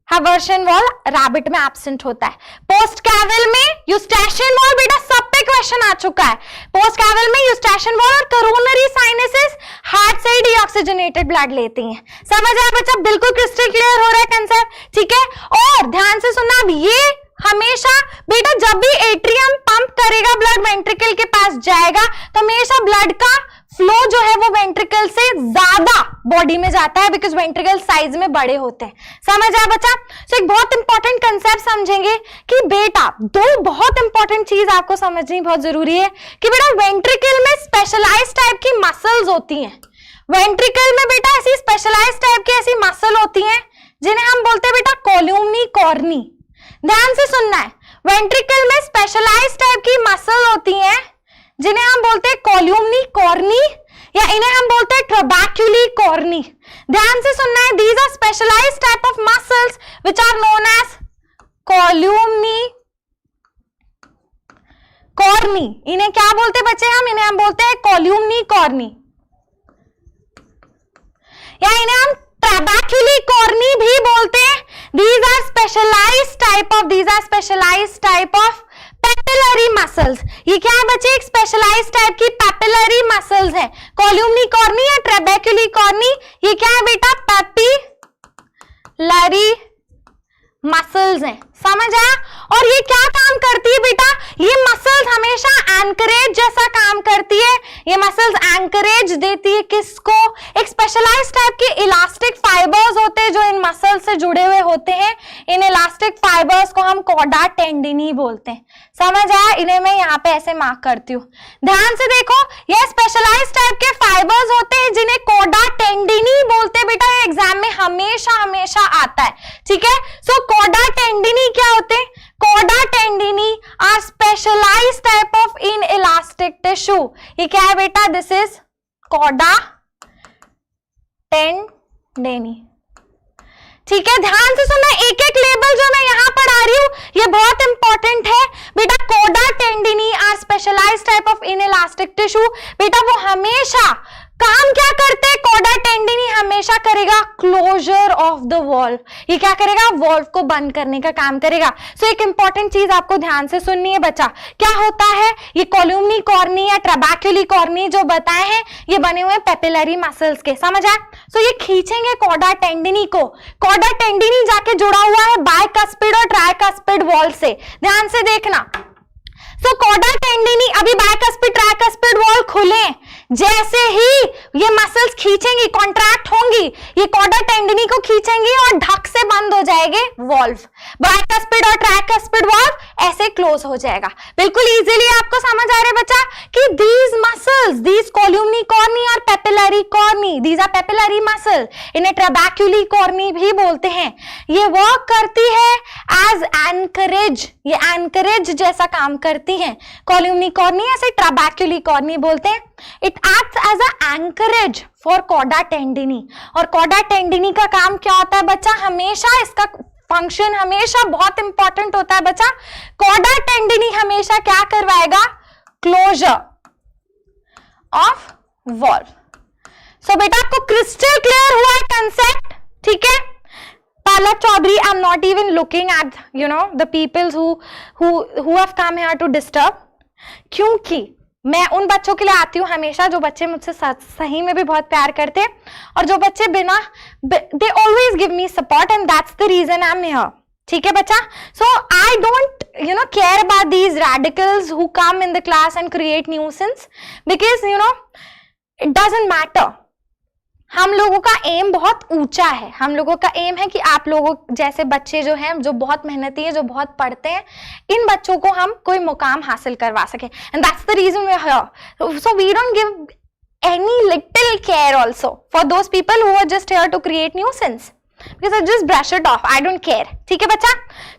हवर्शन वॉल, रैबिट में एब्सेंट होता है। पोस्ट कैवल में यूस्टेशियन वॉल, बेटा सब पे क्वेश्चन आ चुका है। पोस्ट कैवल में यूस्टेशियन वॉल और कोरोनरी साइनसेस हार्ट से ही डीऑक्सीजनेटेड ब्लड लेती हैं। समझ आया बच्चा? बिल्कुल क्रिस्टल क्लियर हो रहा है कंसेप्ट, ठीक है। और ध्यान से सुनना, अब ये हमेशा बेटा जब भी एट्रियम पंप करेगा ब्लड वेंट्रिकल के पास जाएगा, तो हमेशा ब्लड का फ्लो जो है वो वेंट्रिकल से ज्यादा बॉडी में जाता है, बिकॉज वेंट्रिकल साइज में बड़े होते हैं। समझ आया बच्चा? तो एक बहुत इंपॉर्टेंट कंसेप्ट समझेंगे कि बेटा दो बहुत इंपॉर्टेंट चीज आपको समझनी बहुत जरूरी है कि बेटा वेंट्रिकल में स्पेशलाइज्ड टाइप की मसल्स होती हैं। वेंट्रिकल में बेटा ऐसी स्पेशलाइज्ड टाइप की ऐसी मसल होती हैं जिन्हें हम बोलते हैं बेटा कोल्यूमनी कॉर्नी। ध्यान से सुनना है, वेंट्रिकल में स्पेशलाइज्ड टाइप की मसल होती हैं जिन्हें हम बोलते हैं कोल्यूमनी कॉर्नी, या इन्हें हम बोलते हैं ट्रबैक्यूली कॉर्नी। ध्यान से सुनना है, these are specialised type of muscles which are known as columnae carneae. इन्हें क्या बोलते हैं बच्चे? इन्हें हम बोलते हैं कोल्यूमनी कॉर्नी, या इन्हें हम ट्रबैक्यूली कॉर्नी भी बोलते हैं। These are specialized type of papillary muscles। ये क्या है बच्चे? एक स्पेशलाइज्ड टाइप की पैपिलरी मसल्स है। कोल्यूमनी कॉर्नी या ट्रबैक्यूली कॉर्नी, ये क्या है बेटा? पैपिलरी मसल्स हैं। समझ आया? और ये क्या काम करती है बेटा? ये मसल्स हमेशा एंकरेज जैसा काम करती है। ये मसल्स एंकरेज देती है किसको? एक स्पेशलाइज्ड टाइप के इलास्टिक फाइबर्स होते हैं जो इन मसल से जुड़े हुए होते हैं। इन इलास्टिक फाइबर्स को हम कॉडा टेंडिनी बोलते हैं। समझ आया? इन्हें मैं यहाँ पे ऐसे मार्क करती हूँ, ध्यान से देखो, ये स्पेशलाइज्ड टाइप के फाइबर्स होते हैं जिन्हें कॉडा टेंडिनी बोलते हैं। बेटा ये एग्जाम में हमेशा हमेशा आता है, ठीक है। सो कॉडा टेंडिनी क्या होते हैं? कॉडा tendineae are specialised type of inelastic tissue. ये क्या है बेटा? दिस इज कॉडा टेंडिनी, ठीक है। ध्यान से सुनना, एक एक लेबल जो मैं यहां पर आ रही हूं ये बहुत इंपॉर्टेंट है बेटा। कॉडा tendineae are specialised type of inelastic tissue. बेटा वो हमेशा काम क्या करते हैं? कॉडा टेंडिनी हमेशा करेगा क्लोजर ऑफ द वॉल्व। ये क्या करेगा? वॉल्व को बंद करने का काम करेगा। सो एक इंपॉर्टेंट चीज आपको ध्यान से सुननी है बच्चा, क्या होता है ये कोल्यूमनी कॉर्नी या ट्रबैक्यूली कॉर्नी जो बताए हैं ये बने हुए पैपिलरी मसल्स के। समझ आया? सो ये खींचेंगे कॉडा टेंडिनी को। कॉडा टेंडिनी जाके जुड़ा हुआ है बाइकस्पिड और ट्राइकस्पिड वॉल से। ध्यान से देखना, सो कॉडा टेंडिनी अभी बाइकस्पिड ट्राइकस्पिड वॉल खुले, जैसे ही ये मसल्स खींचेंगी कॉन्ट्रैक्ट होंगी, ये कॉडा टेंडिनी को खींचेंगी और ढक से बंद हो जाएंगे वॉल्व। बाइकस्पिड और ट्राइकस्पिड वॉल्व ऐसे क्लोज हो जाएगा। बिल्कुल इजीली आपको समझ आ रहा है बच्चा कि these muscles, these columnae carneae और papillary papillary carneae, these are papillary muscle, इन्हें ट्रैबेक्युली कॉर्नी भी बोलते हैं। ये वर्क करती है एज एंकरेज, ये एंकरेज जैसा काम करती है। कॉल्यूमनी कॉर्नी ऐसे ट्रैबेक्युली कॉर्नी बोलते हैं। It acts as a anchorage for कॉडा टेंडिनी, और कॉडा टेंडिनी का काम क्या होता है बच्चा, हमेशा इसका फंक्शन हमेशा बहुत इंपॉर्टेंट होता है बच्चा। कॉडा टेंडिनी हमेशा क्या करवाएगा, क्लोजर ऑफ वॉल्व। सो बेटा आपको क्रिस्टल क्लियर हुआ है कंसेप्ट, ठीक है। Palak Chaudhary, I am not even looking at the peoples who have come here to disturb, क्योंकि मैं उन बच्चों के लिए आती हूँ हमेशा जो बच्चे मुझसे सही में भी बहुत प्यार करते हैं, और जो बच्चे बिना, they always give me support, and that's the reason I am here, ठीक है बच्चा। So I don't care about these radicals who come in the class and create nuisance, because it doesn't matter. हम लोगों का एम बहुत ऊंचा है, हम लोगों का एम है कि आप लोगों जैसे बच्चे जो हैं, जो बहुत मेहनती हैं, जो बहुत पढ़ते हैं, इन बच्चों को हम कोई मुकाम हासिल करवा सके, and that's the reason we are here. So we don't give any little care also for those people who are just here to create nuisance, because I just brush it off, I don't care, ठीक है बच्चा।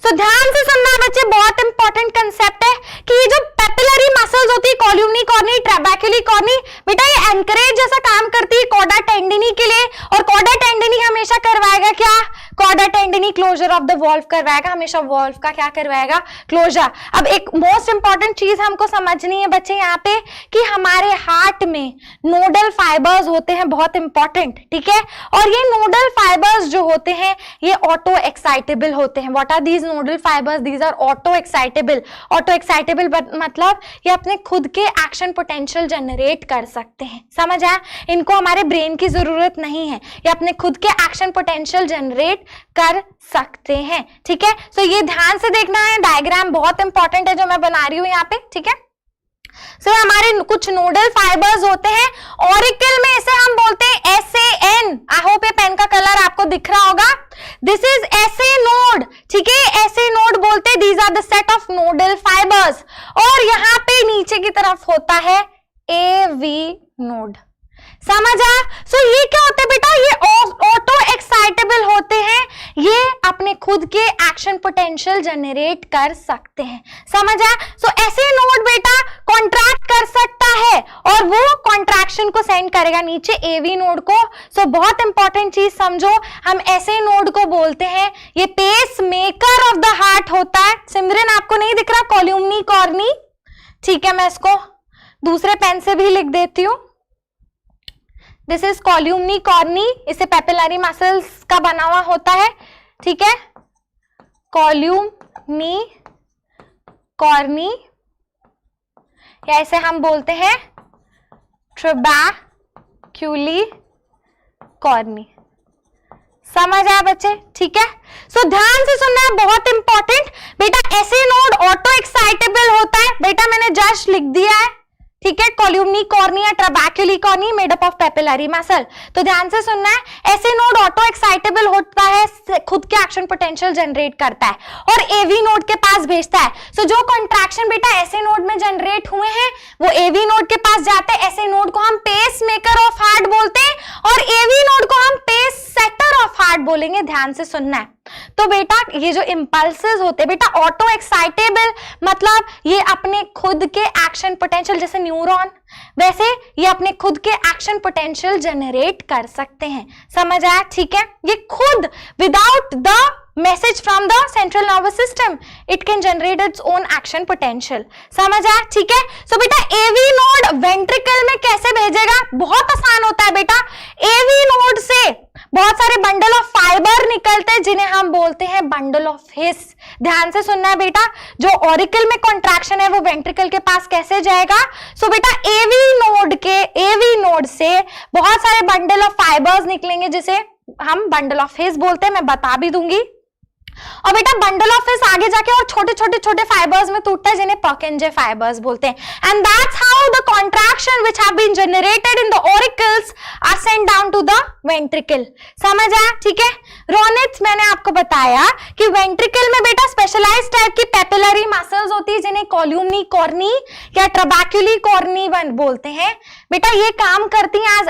So ध्यान से सुनना बच्चे, बहुत इंपॉर्टेंट कंसेप्ट है कि ये जो पेपिलरी मसल्स होती है, कॉल्यूमनी कॉर्नी, ट्रैबेक्युली कॉर्नी, बेटा ये एंकरेज जैसा काम करती है कॉडा टेंडिनी के लिए, और कॉडा टेंडिनी हमेशा करवाएगा क्या, कॉडा tendineae closure of the valve करवाएगा, हमेशा वॉल्व का क्या करवाएगा, क्लोजर। अब एक मोस्ट इंपॉर्टेंट चीज हमको समझनी है बच्चे यहाँ पे, कि हमारे हार्ट में नोडल फाइबर्स होते हैं, बहुत इंपॉर्टेंट, ठीक है। और ये नोडल फाइबर्स जो होते हैं ये ऑटो एक्साइटेबल होते हैं। What are these nodal fibres, these are auto excitable. Auto excitable मतलब ये अपने खुद के एक्शन पोटेंशियल जनरेट कर सकते हैं, समझ आया, इनको हमारे ब्रेन की जरूरत नहीं है, ये अपने खुद के एक्शन पोटेंशियल जनरेट कर सकते हैं, ठीक है। सो ये ध्यान से देखना है, डायग्राम बहुत इंपॉर्टेंट है जो मैं बना रही हूं यहाँ पे, ठीक है। सो हमारे कुछ नोडल फाइबर्स होते हैं, ऑरिकल में इसे हम बोलते हैं SAN। आई होप ये पेन का कलर आपको दिख रहा होगा, दिस इज SA नोड, ठीक है, SA नोड बोलते हैं, these are the set of nodal fibres. और यहाँ पे नीचे की तरफ होता है AV नोड, समझ आया। सो ये क्या होता है बेटा, ये ऑटो एक्साइटेबल होते हैं, ये अपने खुद के एक्शन पोटेंशियल जनरेट कर सकते हैं, समझ आया। सो ऐसे नोड बेटा कॉन्ट्रैक्ट कर सकता है और वो कॉन्ट्रैक्शन को सेंड करेगा नीचे एवी नोड को। सो बहुत इंपॉर्टेंट चीज समझो, हम ऐसे नोड को बोलते हैं, ये pacemaker of the heart होता है। सिमरन आपको नहीं दिख रहा, कॉल्यूमनी कॉर्नी, ठीक है, मैं इसको दूसरे पेन से भी लिख देती हूं। दिस इज कॉल्यूमनी कॉर्नी, इसे पेपिलरी मसल्स का बना हुआ होता है, ठीक है। कॉल्यूमनी कॉर्नी, या इसे हम बोलते हैं ट्रैबेक्युली कॉर्नी, समझ आया बच्चे, ठीक है। सो ध्यान से सुनना है, बहुत इंपॉर्टेंट बेटा। ऐसे नोड ऑटो एक्साइटेबल होता है, बेटा मैंने जस्ट लिख दिया है, ठीक है। कॉल्यूमनी कॉर्नी या trabeculae carneae made up of papillary muscle. तो ध्यान से सुनना है, ऐसे नोड ऑटो एक्साइटेबल होता है, खुद के एक्शन पोटेंशियल जनरेट करता है और एवी नोड के पास भेजता है। सो जो कॉन्ट्रैक्शन बेटा ऐसे नोड में जनरेट हुए हैं वो एवी नोड के पास जाते हैं। ऐसे नोड को हम पेस मेकर ऑफ हार्ट बोलते हैं और एवी नोड को हम पेस सेटर ऑफ हार्ट बोलेंगे। ध्यान से सुनना है। तो बेटा ये जो इंपल्सेस होते हैं बेटा ऑटो एक्साइटेबल, मतलब ये अपने खुद के एक्शन पोटेंशियल, जैसे न्यूरॉन वैसे ये अपने खुद के एक्शन पोटेंशियल जनरेट कर सकते हैं, समझ आया, ठीक है। ये खुद without the message from the central nervous system it can generate its own action potential, समझ आया, ठीक है। सो बेटा एवी नोड वेंट्रिकल में कैसे भेजेगा, बहुत आसान होता है बेटा। एवी नोड से बहुत सारे बंडल ऑफ फाइबर निकलते हैं जिन्हें हम बोलते हैं बंडल ऑफ हिस। ध्यान से सुनना है बेटा, जो ऑरिकल में कॉन्ट्रैक्शन है वो वेंट्रिकल के पास कैसे जाएगा। सो बेटा एवी नोड से बहुत सारे बंडल ऑफ फाइबर्स निकलेंगे जिसे हम बंडल ऑफ हिस बोलते हैं, मैं बता भी दूंगी। और बेटा बंडल ऑफ फिश आगे जाके और छोटे छोटे छोटे फाइबर्स में टूटता है जिन्हें पर्किंजे फाइबर्स बोलते हैं। And that's how the contraction which have been generated in the auricles are sent down to the ventricle. समझ आया? ठीक है रोनित, मैंने आपको बताया कि वेंट्रिकल में बेटा स्पेशलाइज्ड टाइप की पेपिलरी मसल्स होती है जिन्हें कॉल्यूमनी कॉर्नी या ट्रबैक्यूली कॉर्नी बोलते हैं। बेटा ये काम करती हैं एज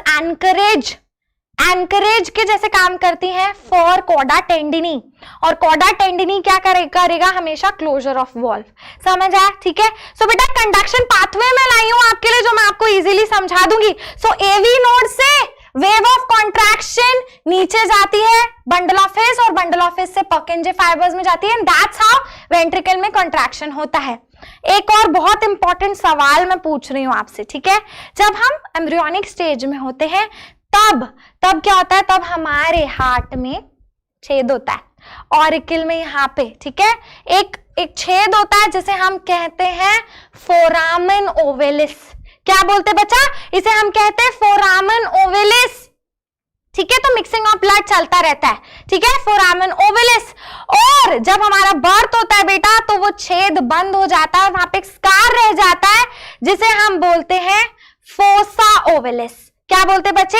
एंकरेज के जैसे काम करती हैं फॉर कॉडा टेंडिनी, और कॉडा टेंडिनी क्या करेगा हमेशा क्लोजर ऑफ वॉल्व। समझ आया? ठीक है। सो बेटा कंडक्शन पाथवे में लाई हूं आपके लिए जो मैं आपको इजीली समझा दूंगी। सो एवी नोड से वेव ऑफ कॉन्ट्रैक्शन नीचे जाती है बंडल ऑफ फिश, और बंडल ऑफ फिश से पर्किंजे फाइबर्स में जाती है। दैट्स हाउ वेंट्रिकल में कॉन्ट्रैक्शन होता है। एक और बहुत इंपॉर्टेंट सवाल मैं पूछ रही हूं आपसे, ठीक है, जब हम एम्ब्रियोनिक स्टेज में होते हैं तब क्या होता है, तब हमारे हार्ट में छेद होता है ऑरिकल में यहाँ पे, ठीक है, एक छेद होता है जिसे हम कहते हैं फोरामेन ओवेलिस। क्या बोलते बच्चा? इसे हम कहते हैं फोरामेन ओवेलिस। ठीक है, तो मिक्सिंग ऑफ ब्लड चलता रहता है, ठीक है, फोरामेन ओवेलिस। और जब हमारा बर्थ होता है बेटा तो वो छेद बंद हो जाता है और वहां पे एक स्कार रह जाता है जिसे हम बोलते हैं फोसा ओवेलिस। क्या बोलते बच्चे?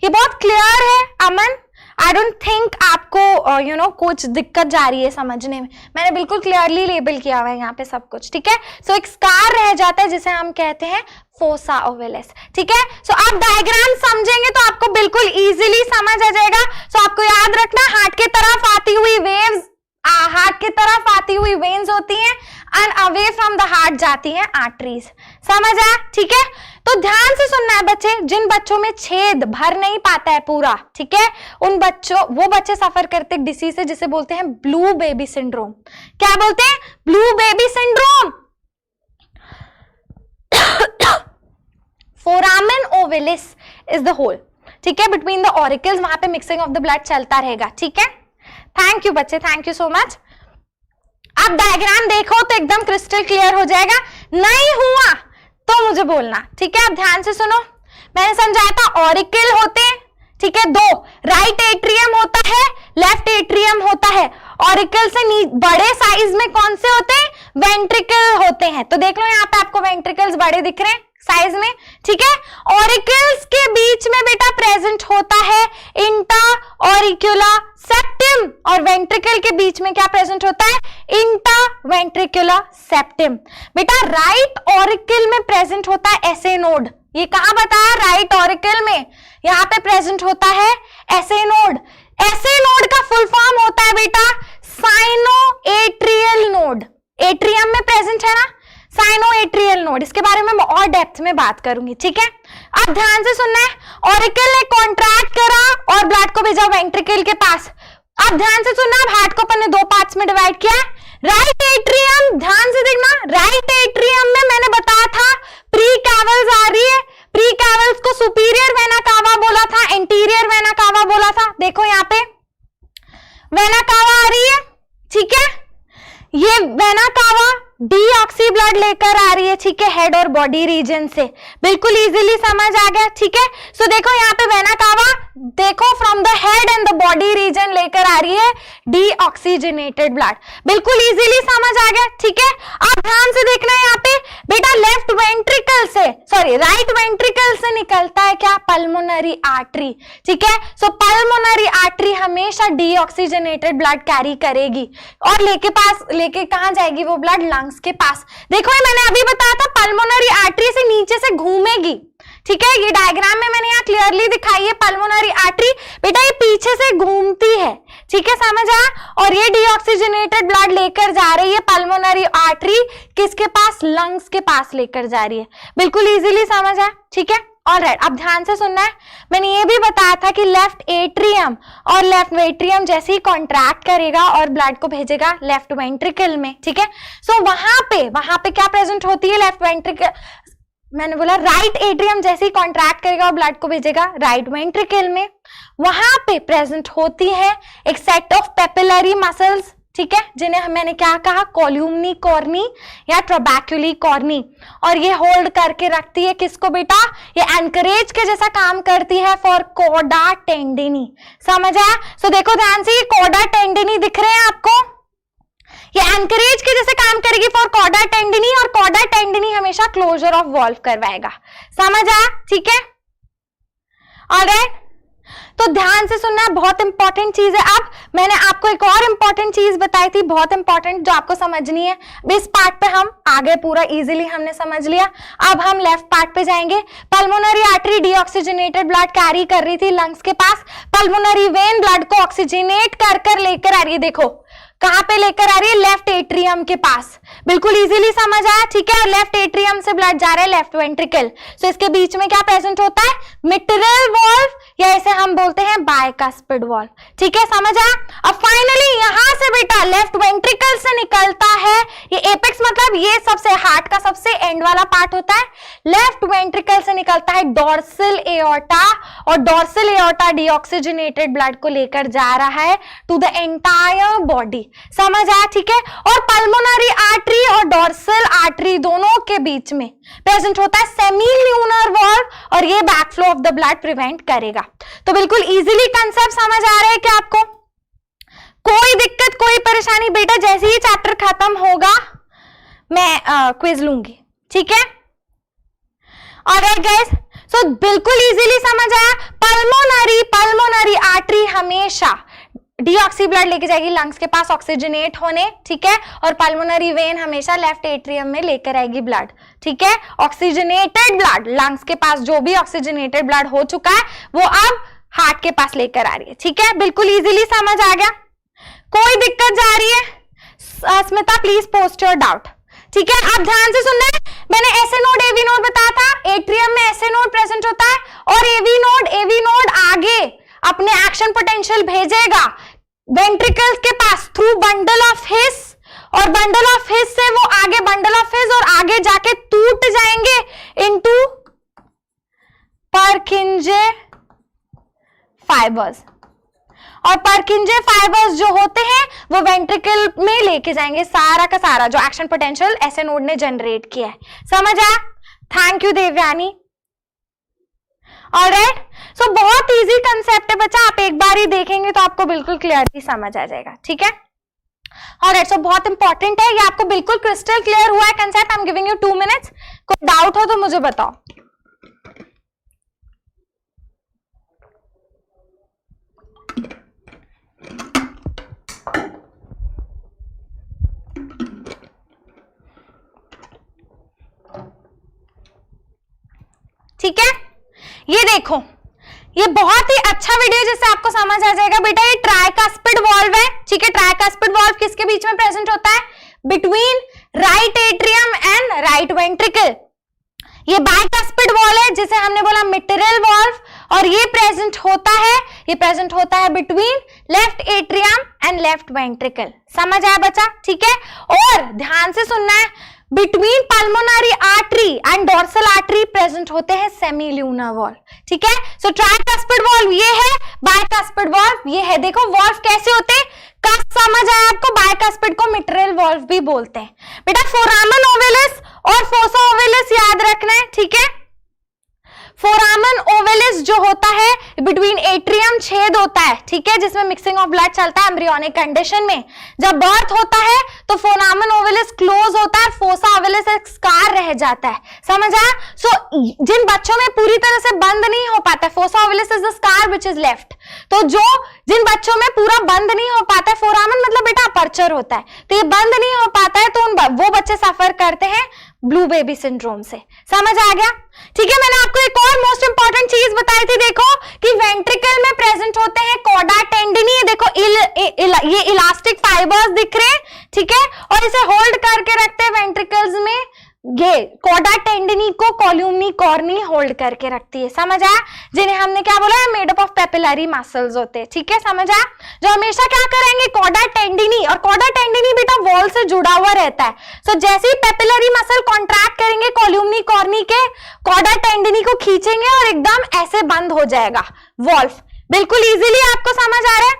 ये बहुत क्लियर है अमन? आई डोंट थिंक आपको कुछ दिक्कत जा रही है समझने में। मैंने बिल्कुल क्लियरली लेबल किया हुआ है यहाँ पे सब कुछ, ठीक है। सो एक स्कार रह जाता है जिसे हम कहते हैं फोसा ओवेलिस, ठीक है। सो आप डायग्राम समझेंगे तो आपको बिल्कुल इजीली समझ आ जाएगा। सो आपको याद रखना हार्ट की तरफ आती हुई वेव्स, हार्ट की तरफ आती हुई वेन्स होती हैं and away from the heart जाती हैं आर्टरीज। समझ आया? ठीक है, तो ध्यान से सुनना है बच्चे, जिन बच्चों में छेद भर नहीं पाता है पूरा, ठीक है, वो बच्चे सफर करते एक डिसीज है जिसे बोलते हैं ब्लू बेबी सिंड्रोम। क्या बोलते हैं? Blue baby syndrome. Foramen ovalis is the hole, ठीक है, बिटवीन द ऑरिकल्स, वहां पे मिक्सिंग ऑफ द ब्लड चलता रहेगा, ठीक है। थैंक यू बच्चे, थैंक यू सो मच। आप डायग्राम देखो तो एकदम क्रिस्टल क्लियर हो जाएगा। नहीं हुआ तो मुझे बोलना, ठीक है। आप ध्यान से सुनो, मैंने समझाया था ऑरिकल होते हैं, ठीक है, दो, राइट एट्रियम होता है, लेफ्ट एट्रियम होता है। ऑरिकल से बड़े साइज में कौन से होते हैं? वेंट्रिकल होते हैं। तो देख लो यहाँ पे आपको वेंट्रिकल्स बड़े दिख रहे हैं साइज में, ठीक है। ऑरिकल्स के बीच में बेटा प्रेजेंट होता है इंटा ऑरिक्यूलर सेप्टिम, और वेंट्रिकल के बीच में क्या प्रेजेंट होता है? इंटा वेंट्रिकुलर सेप्टिम। बेटा राइट ऑरिकल में प्रेजेंट होता है एसे नोड। ये कहां बताया? राइट ऑरिकल में, यहां पे प्रेजेंट होता है एसे नोड। एसे नोड का फुल फॉर्म होता है बेटा साइनो एट्रियल नोड। एट्रियम में प्रेजेंट है ना साइनो एट्रियल नोड, इसके बारे में मैं और डेप्थ में बात करूंगी, ठीक है। अब ध्यान से सुनना है, ऑरिकल ने कॉन्ट्रैक्ट करा और ब्लड को भेजा वेंट्रिकल के पास। अब ध्यान से सुनना, अब हार्ट को अपन ने दो पार्ट्स में डिवाइड किया है। राइट एट्रियम, ध्यान से देखना, राइट एट्रियम में मैंने बताया था प्री कैवल्स आ रही है। प्री कैवल्स को सुपीरियर वेना कावा बोला था, एंटीरियर वेना कावा बोला था। देखो यहाँ पे वेना कावा आ रही है, ठीक है, ये वेना कावा डीऑक्सी ब्लड लेकर आ रही है, ठीक है, हेड और बॉडी रीजन से। बिल्कुल इजीली समझ आ गया, ठीक है। सो देखो यहाँ पे वेना कावा, देखो from the head and the body region लेकर आ रही है डीऑक्सीजनेटेड ब्लड। बिल्कुल इजीली समझ आ गया, ठीक है। अब ध्यान से देखना है यहाँ पे बेटा लेफ्ट वेंट्रिकल से, सॉरी राइट वेंट्रिकल से निकलता है क्या? पल्मोनरी आर्टरी, ठीक है। सो पल्मोनरी आर्टरी हमेशा डीऑक्सीजनेटेड ब्लड कैरी करेगी और लेके कहां जाएगी वो ब्लड? लंग्स के पास। देखो ये मैंने अभी बताया था पल्मोनरी आर्टरी से नीचे से घूमेगी, ठीक है। ये डायग्राम में मैंने यहाँ क्लियरली दिखाई है पल्मोनरी आर्टरी, बेटा ये पीछे से घूमती है, ठीक है, समझ आया। और ये डीऑक्सीजनेटेड ब्लड लेकर जा रही है पल्मोनरी आर्टरी किसके पास? लंग्स के पास लेकर जा रही है। बिल्कुल इजीली समझ आया, ठीक है। ऑलराइट, अब ध्यान से सुनना है, मैंने ये भी बताया था कि लेफ्ट एट्रियम और लेफ्ट वेट्रियम जैसे ही कॉन्ट्रैक्ट करेगा और ब्लड को भेजेगा लेफ्ट वेंट्रिकल में, ठीक है। सो वहां पे क्या प्रेजेंट होती है? लेफ्ट वेंट्रिकल, मैंने बोला राइट एट्रियम जैसे ही कॉन्ट्रैक्ट करेगा और ब्लड को भेजेगा राइट वेंट्रिकल में, वहां पे प्रेजेंट होती है एक सेट ऑफ पेपिलरी मसल्स, ठीक है, जिन्हें मैंने क्या कहा, कोल्यूमनी कॉर्नी या ट्रोबैक्यूली कॉर्नी, और ये होल्ड करके रखती है किसको बेटा, ये एंकरेज के जैसा काम करती है फॉर कॉर्डा टेंडिनी। समझ आया? सो देखो ध्यान से, ये कॉर्डा टेंडिनी दिख रहे हैं आपको, ये एंकरेज के जैसे काम करेगी फॉर कॉर्डा टेंडिनी, और कॉर्डा टेंडिनी हमेशा क्लोजर ऑफ वॉल्व करवाएगा। समझ आया? ठीक है, ऑलराइट, तो ध्यान से सुनना, बहुत इंपॉर्टेंट चीज है। अब मैंने आपको एक और इंपॉर्टेंट चीज बताई थी, बहुत इंपॉर्टेंट, जो आपको समझनी है। इस पार्ट पे हम आगे पूरा इजीली हमने समझ लिया। अब हम लेफ्ट पार्ट पे जाएंगे। Pulmonary artery deoxygenated blood carry कर रही थी लंग्स के पास, पल्मोनरी वेन ब्लड को ऑक्सीजनेट कर कर लेकर आ रही है। देखो कहां पे लेकर आ रही है, लेफ्ट एट्रियम के पास। बिल्कुल इजीली समझ आया, ठीक है। लेफ्ट एट्रियम से ब्लड जा रहा है लेफ्ट वेंट्रिकल, सो इसके बीच में क्या प्रेजेंट होता है, मिट्रल वॉल्व, या इसे हम बोलते हैं बाइकास्पिड वॉल्व। ठीक है, समझ आया? अब फाइनली यहां से बेटा लेफ्ट वेंट्रिकल से निकलता है, ये एपेक्स मतलब ये सबसे हार्ट का सबसे एंड वाला पार्ट होता है, लेफ्ट वेंट्रिकल से निकलता है डोर्सल एओर्टा, और डोर्सल एओर्टा डीऑक्सीजनेटेड ब्लड को लेकर जा रहा है टू द एंटायर बॉडी। समझ आया? ठीक है। और पल्मोनरी आर्टरी और डोर्सल आर्टरी दोनों के बीच में प्रेजेंट होता है सेमील्यूनर वॉल्व, और ये backflow of the blood prevent करेगा। तो बिल्कुल इजीली कंसेप्ट समझ आ रहे हैं क्या आपको? कोई दिक्कत, कोई परेशानी बेटा? जैसे ही चैप्टर खत्म होगा मैं क्विज लूंगी, ठीक है। ऑलराइट गाइस, सो बिल्कुल इजीली समझ आया। पल्मोनरी आर्टरी हमेशा डीऑक्सी ब्लड लेके जाएगी लंग्स के पास ऑक्सीजनेट होने, ठीक है, और पल्मोनरी वेन हमेशा लेफ्ट एट्रियम में लेकर आएगी ब्लड, ठीक है। ऑक्सीजनेटेड ब्लड लंग्स के पास, जो भी ऑक्सीजनेटेड ब्लड हो चुका है वो अब हार्ट के पास लेकर आ रही है, ठीक है। बिल्कुल इजीली समझ आ गया, कोई दिक्कत जा रही है? Smita please post your doubt, ठीक है। अब ध्यान से सुनना है, मैंने एसए नोड एवी नोड बताया था, एट्रियम में एसए नोड प्रेजेंट होता है, और एवी नोड आगे अपने एक्शन पोटेंशियल भेजेगा वेंट्रिकल्स के pass through bundle of his, और बंडल ऑफ हिस से वो आगे बंडल ऑफ हिस और आगे जाके टूट जाएंगे इनटू परकिंजे फाइबर्स, और परकिंजे फाइबर्स जो होते हैं वो वेंट्रिकल में लेके जाएंगे सारा का सारा जो एक्शन पोटेंशियल एसए नोड ने जनरेट किया है। समझ आया? Thank you Devyani. Alright, so बहुत इजी कंसेप्ट है बच्चा, आप एक बार ही देखेंगे तो आपको बिल्कुल क्लियरली समझ आ जाएगा, ठीक है। ऑलराइट, सो बहुत इंपॉर्टेंट है, ये आपको बिल्कुल क्रिस्टल क्लियर हुआ है concept. I am giving you 2 minutes, कोई डाउट हो तो मुझे बताओ। ठीक है, ये देखो, ये बहुत ही अच्छा वीडियो जिससे आपको समझ आ जाएगा बेटा। ये ट्राइकास्पिड वॉल्व है, ठीक है। ट्राइकास्पिड वॉल्व किसके बीच में प्रेजेंट होता है? Between right atrium and right ventricle. ये बाइकास्पिड वॉल्व है जिसे हमने बोला मिट्रल वॉल्व, और ये प्रेजेंट होता है between left atrium and left ventricle. समझ आया बच्चा? ठीक है। और ध्यान से सुनना है, between pulmonary artery and dorsal artery present होते हैं सेमील्यूनर वॉल्व, ठीक है। सो ट्राइकास्पिड वॉल्व ये है, बाइकास्पिड वॉल्व ये है। देखो वॉल्व कैसे होते हैं, कब समझ आया आपको? बाइकास्पिड को मिट्रल वॉल्व भी बोलते हैं बेटा। फोरामन ओवेलिस और फोसा ओवेलिस याद रखना है, ठीक है। फोरामन ओवेलिस जो होता है बिटवीन एट्रियम छेद होता है, ठीक है, जिसमें मिक्सिंग ऑफ ब्लड चलता है एम्ब्रियोनिक कंडीशन में। जब बर्थ होता है तो फोरामन ओवेलिस क्लोज होता है, फोसा ओवेलिस एक स्कार रह जाता है। समझ आया? सो जिन बच्चों में पूरी तरह से बंद नहीं हो पाता है, fossa ovalis is the scar which is left, तो जिन बच्चों में पूरा बंद नहीं हो पाता है, फोरामन मतलब बेटा अपर्चर होता है, तो ये बंद नहीं हो पाता है, तो वो बच्चे सफर करते हैं ब्लू बेबी सिंड्रोम से। समझ आ गया? ठीक है। मैंने आपको एक और मोस्ट इंपॉर्टेंट चीज बताई थी, देखो कि वेंट्रिकल में प्रेजेंट होते हैं कॉर्डा टेंडिनी। देखो ये इलास्टिक फाइबर्स दिख रहे हैं, ठीक है, और इसे होल्ड करके रखते हैं वेंट्रिकल्स में। ये कॉर्डा टेंडिनी को कोल्यूमनी कॉर्नी होल्ड करके रखती है। समझ आया? जिन्हें हमने क्या बोला है, made up of papillary muscles होते हैं, ठीक है। समझ आया? जो हमेशा क्या करेंगे, कॉर्डा टेंडिनी, और कॉर्डा टेंडिनी बेटा वॉल से जुड़ा हुआ रहता है। सो जैसे ही पेपिलरी मसल कॉन्ट्रैक्ट करेंगे कोल्यूमनी कॉर्नी के, कॉर्डा टेंडिनी को खींचेंगे और एकदम ऐसे बंद हो जाएगा वॉल्व। बिल्कुल इजीली आपको समझ आ रहा है?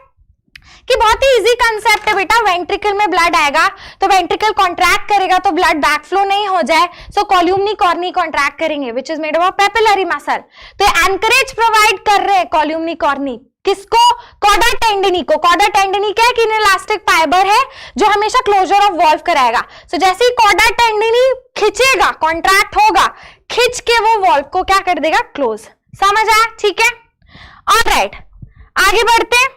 कि बहुत ही इजी कंसेप्ट है बेटा, वेंट्रिकल में ब्लड आएगा तो वेंट्रिकल कॉन्ट्रैक्ट करेगा तो ब्लड बैकफ्लो नहीं हो जाए, सो कॉल्यूमनी कॉर्नी कॉन्ट्रैक्ट करेंगे विच is made of papillary muscle. तो एंकरेज प्रोवाइड कर रहे हैं कॉल्यूमनी कॉर्नी किसको? कॉर्डा टेंडिनी को। कॉर्डा टेंडिनी क्या है कि इलास्टिक फाइबर है जो हमेशा क्लोजर ऑफ वॉल्व कराएगा। सो जैसे ही कॉर्डा टेंडिनी खिंचेगा, कॉन्ट्रैक्ट होगा, खिंच के वो वॉल्व को क्या कर देगा? क्लोज। समझ आया? ठीक है, ऑलराइट, आगे बढ़ते हैं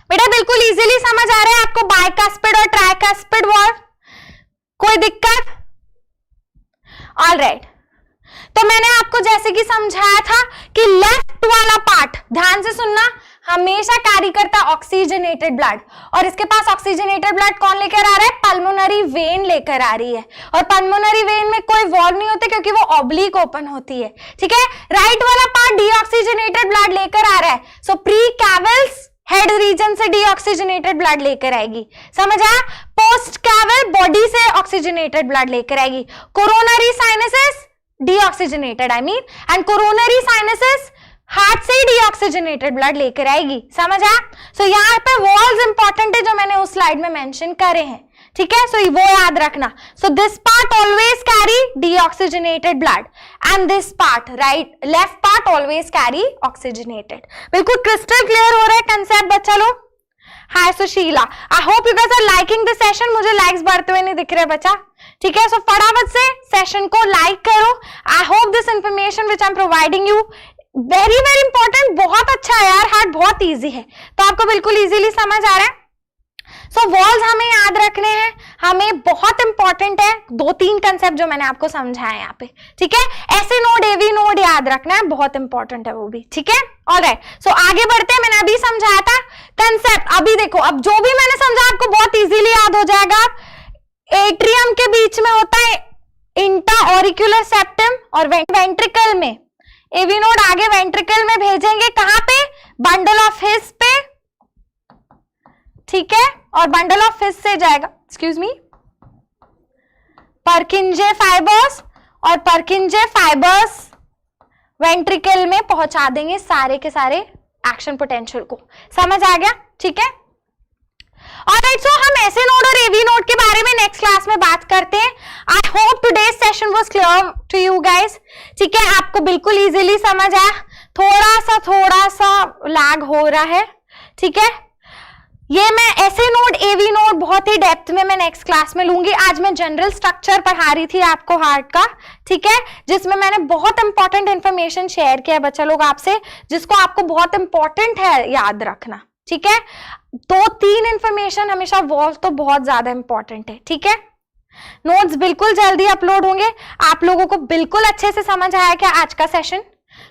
बेटा। बिल्कुल इजीली समझ आ रहा है आपको बाइकास्पिड और ट्राइकास्पिड वॉल्व? कोई दिक्कत? ऑलराइट, तो मैंने आपको जैसे कि समझाया था कि लेफ्ट वाला पार्ट ध्यान से सुनना, हमेशा कैरी करता है ऑक्सीजनेटेड ब्लड, और इसके पास ऑक्सीजनेटेड ब्लड कौन लेकर आ रहा है? पल्मोनरी वेन लेकर आ रही है, और पल्मोनरी वेन में कोई वॉल्व नहीं होते क्योंकि वो ऑब्लिक ओपन होती है। ठीक है, राइट वाला पार्ट डीऑक्सीजनेटेड ब्लड लेकर आ रहा है, सो प्री कैवल्स हेड रीजन से डीऑक्सीजनेटेड ब्लड लेकर आएगी। समझ आया? पोस्ट कैवल बॉडी से ऑक्सीजनेटेड ब्लड लेकर आएगी। Coronary sinuses deoxygenated I mean, and coronary sinuses heart से ही डीऑक्सीजनेटेड ब्लड लेकर आएगी। समझ आया? सो यहाँ पे वॉल्व्स इंपॉर्टेंट है जो मैंने उस स्लाइड में मेंशन करे हैं। ठीक है, सो वो याद रखना। So this part always carry deoxygenated blood and this part right left part always carry oxygenated. बिल्कुल क्रिस्टल क्लियर हो रहा है कंसेप्ट बच्चा लोग? Hi Sushila, I hope you guys are liking the session. मुझे लाइक्स बढ़ते हुए नहीं दिख रहे बच्चा। ठीक है, सो फटाफट से सेशन को लाइक करो। I hope this information which I am providing you very very important, बहुत अच्छा है यार, हार्ड बहुत इजी है, तो आपको बिल्कुल इजीली समझ आ रहा है। सो वॉल्स हमें याद रखने हैं, हमें बहुत इंपॉर्टेंट है 2-3 कंसेप्ट जो मैंने आपको समझाया यहाँ पे। ठीक है, ऐसे नोड एवी नोड याद रखना है, बहुत इंपॉर्टेंट है वो भी। ठीक है, ऑलराइट, सो आगे बढ़ते हैं। मैंने अभी समझाया था कंसेप्ट, अभी देखो, अब जो भी मैंने समझा आपको बहुत इजीली याद हो जाएगा। एट्रियम के बीच में होता है इंटा ऑरिक्यूलर सेप्टम, और वेंट्रिकल में एवी नोड आगे वेंट्रिकल में भेजेंगे, कहां पे? बंडल ऑफ हिस पे। ठीक है, और बंडल ऑफ हिस से जाएगा, एक्सक्यूज मी, पर्किंजे फाइबर्स, और पर्किंजे फाइबर्स वेंट्रिकल में पहुंचा देंगे सारे के सारे एक्शन पोटेंशियल को। समझ आ गया? ठीक है, ऑलराइट, सो हम ऐसे नोड और एवी नोड के बारे में नेक्स्ट क्लास में बात करते हैं। I hope today's session was clear to you guys. ठीक है, आपको बिल्कुल इजीली समझ आया, थोड़ा सा लैग हो रहा है। ठीक है, ये मैं ऐसे नोड एवी नोड बहुत ही डेप्थ में मैं नेक्स्ट क्लास में लूंगी। आज मैं जनरल स्ट्रक्चर पढ़ा रही थी आपको हार्ट का, ठीक है, जिसमें मैंने बहुत इंपॉर्टेंट इंफॉर्मेशन शेयर किया बच्चा लोग आपसे, जिसको आपको बहुत इंपॉर्टेंट है याद रखना। ठीक है, 2-3 इंफॉर्मेशन हमेशा वॉल्व तो बहुत ज्यादा इंपॉर्टेंट है। ठीक है, नोट्स बिल्कुल जल्दी अपलोड होंगे। आप लोगों को बिल्कुल अच्छे से समझ आया क्या आज का सेशन?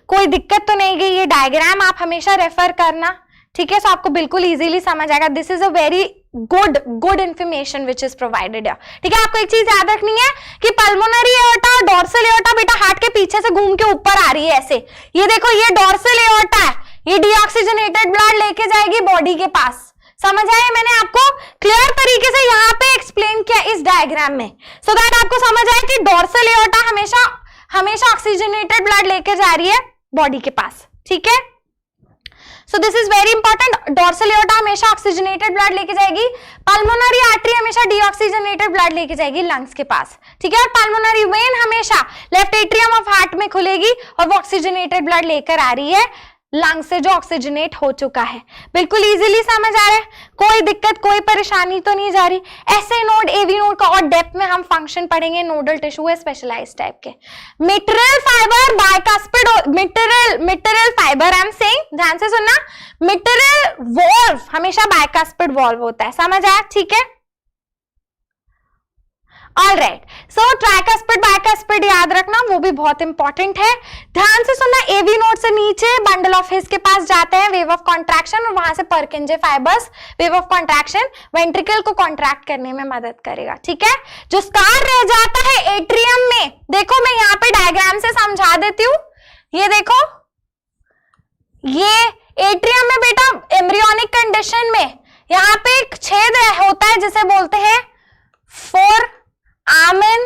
कोई दिक्कत तो नहीं गई? ये डायग्राम आप हमेशा रेफर करना। ठीक है, सो आपको बिल्कुल इजीली समझ आएगा। This is a very good information which is provided. ठीक है, आपको एक चीज याद रखनी है कि पल्मोनरी एओर्टा और डॉर्सल एओर्टा बेटा हार्ट के पीछे से घूम के ऊपर आ रही है ऐसे। ये देखो, ये डॉर्सल एओर्टा है, ये डीऑक्सीजनेटेड ब्लड लेके जाएगी बॉडी के पास। समझ आया? मैंने आपको क्लियर तरीके से यहाँ पे एक्सप्लेन किया इस डायग्राम में, सो दैट आपको समझ आए कि डॉर्सल एओर्टा हमेशा ऑक्सीजनेटेड ब्लड लेके जा रही है बॉडी के पास। ठीक है, so this is very important. Dorsal aorta हमेशा ऑक्सीजनेटेड ब्लड लेके जाएगी, पल्मोनरी आर्टरी हमेशा डीऑक्सीजनेटेड ब्लड लेके जाएगी लंग्स के पास। ठीक है, और पल्मोनरी वेन हमेशा लेफ्ट एट्रियम ऑफ हार्ट में खुलेगी और वो ऑक्सीजनेटेड ब्लड लेकर आ रही है लंग से जो ऑक्सीजनेट हो चुका है। बिल्कुल इजीली समझ आ रहा है, कोई दिक्कत कोई परेशानी तो नहीं जा रही। ऐसे नोड एवी नोड का और डेप्थ में हम फंक्शन पढ़ेंगे, नोडल टिश्यू है स्पेशलाइज्ड टाइप के। Mitral fibre bicuspid, mitral fibre I am saying, ध्यान से सुनना, मिटरल वॉल्व हमेशा बाइकास्पिड वॉल्व होता है। समझ आया? ठीक है, ऑलराइट, सो ट्राइकास्पिड बाइकास्पिड याद रखना, वो भी बहुत इंपॉर्टेंट है। ध्यान से सुनना, एवी नोड से नीचे बंडल ऑफ हिस के पास जाते हैं वेव ऑफ कॉन्ट्रैक्शन, और वहां से पर्किंजे fibres wave of contraction ventricle को कॉन्ट्रैक्ट करने में मदद करेगा। ठीक है, जो स्कार रह जाता है एट्रियम में, देखो मैं यहाँ पे डायग्राम से समझा देती हूँ। ये देखो, ये एट्रियम में बेटा एम्ब्रियोनिक कंडीशन में यहाँ पे एक छेद होता है जिसे बोलते हैं फोर आमेन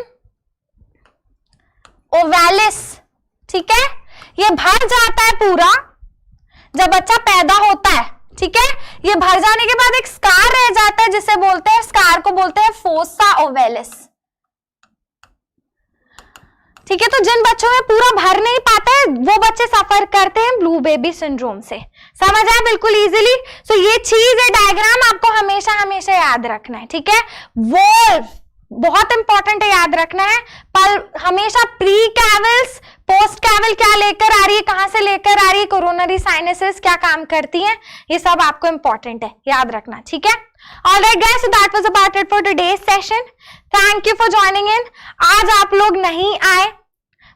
ओवैलिस। ठीक है, ये भर जाता है पूरा जब बच्चा पैदा होता है। ठीक है, ये भर जाने के बाद एक स्कार रह जाता है जिसे बोलते हैं, स्कार को बोलते हैं फोसा ओवेलिस। ठीक है, तो जिन बच्चों में पूरा भर नहीं पाते वो बच्चे सफर करते हैं ब्लू बेबी सिंड्रोम से। समझ आया बिल्कुल इजीली। सो ये चीज है, डायग्राम आपको हमेशा हमेशा याद रखना है। ठीक है, वॉल्व बहुत इंपॉर्टेंट है, याद रखना है। पर हमेशा प्री कैवल्स, पोस्ट कैवल क्या लेकर आ रही है, कहां से लेकर आ रही है, कोरोनरी साइनसेस क्या काम करती हैं, ये सब आपको इंपॉर्टेंट है, याद रखना। ठीक है, alright guys, so that was about it for today's session. Thank you for joining in. आज आप लोग नहीं आए,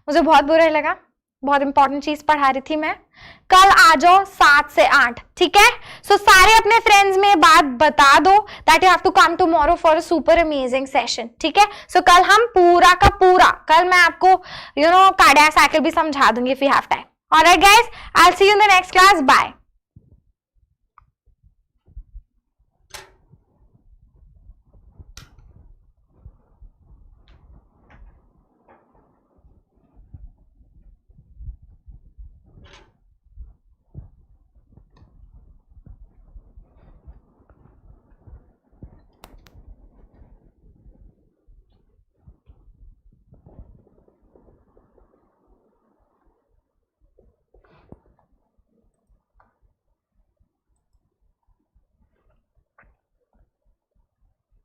मुझे बहुत बुरा लगा, बहुत इंपॉर्टेंट चीज पढ़ा रही थी मैं। कल आ जाओ 7 से 8। ठीक है, सो सारे अपने फ्रेंड्स में बात बता दो that you have to come tomorrow for a super amazing session. ठीक है, सो कल हम पूरा का पूरा, कल मैं आपको कार्डियक साइकिल भी समझा दूंगी if you have time. Alright guys, I will see you in the next class. Bye.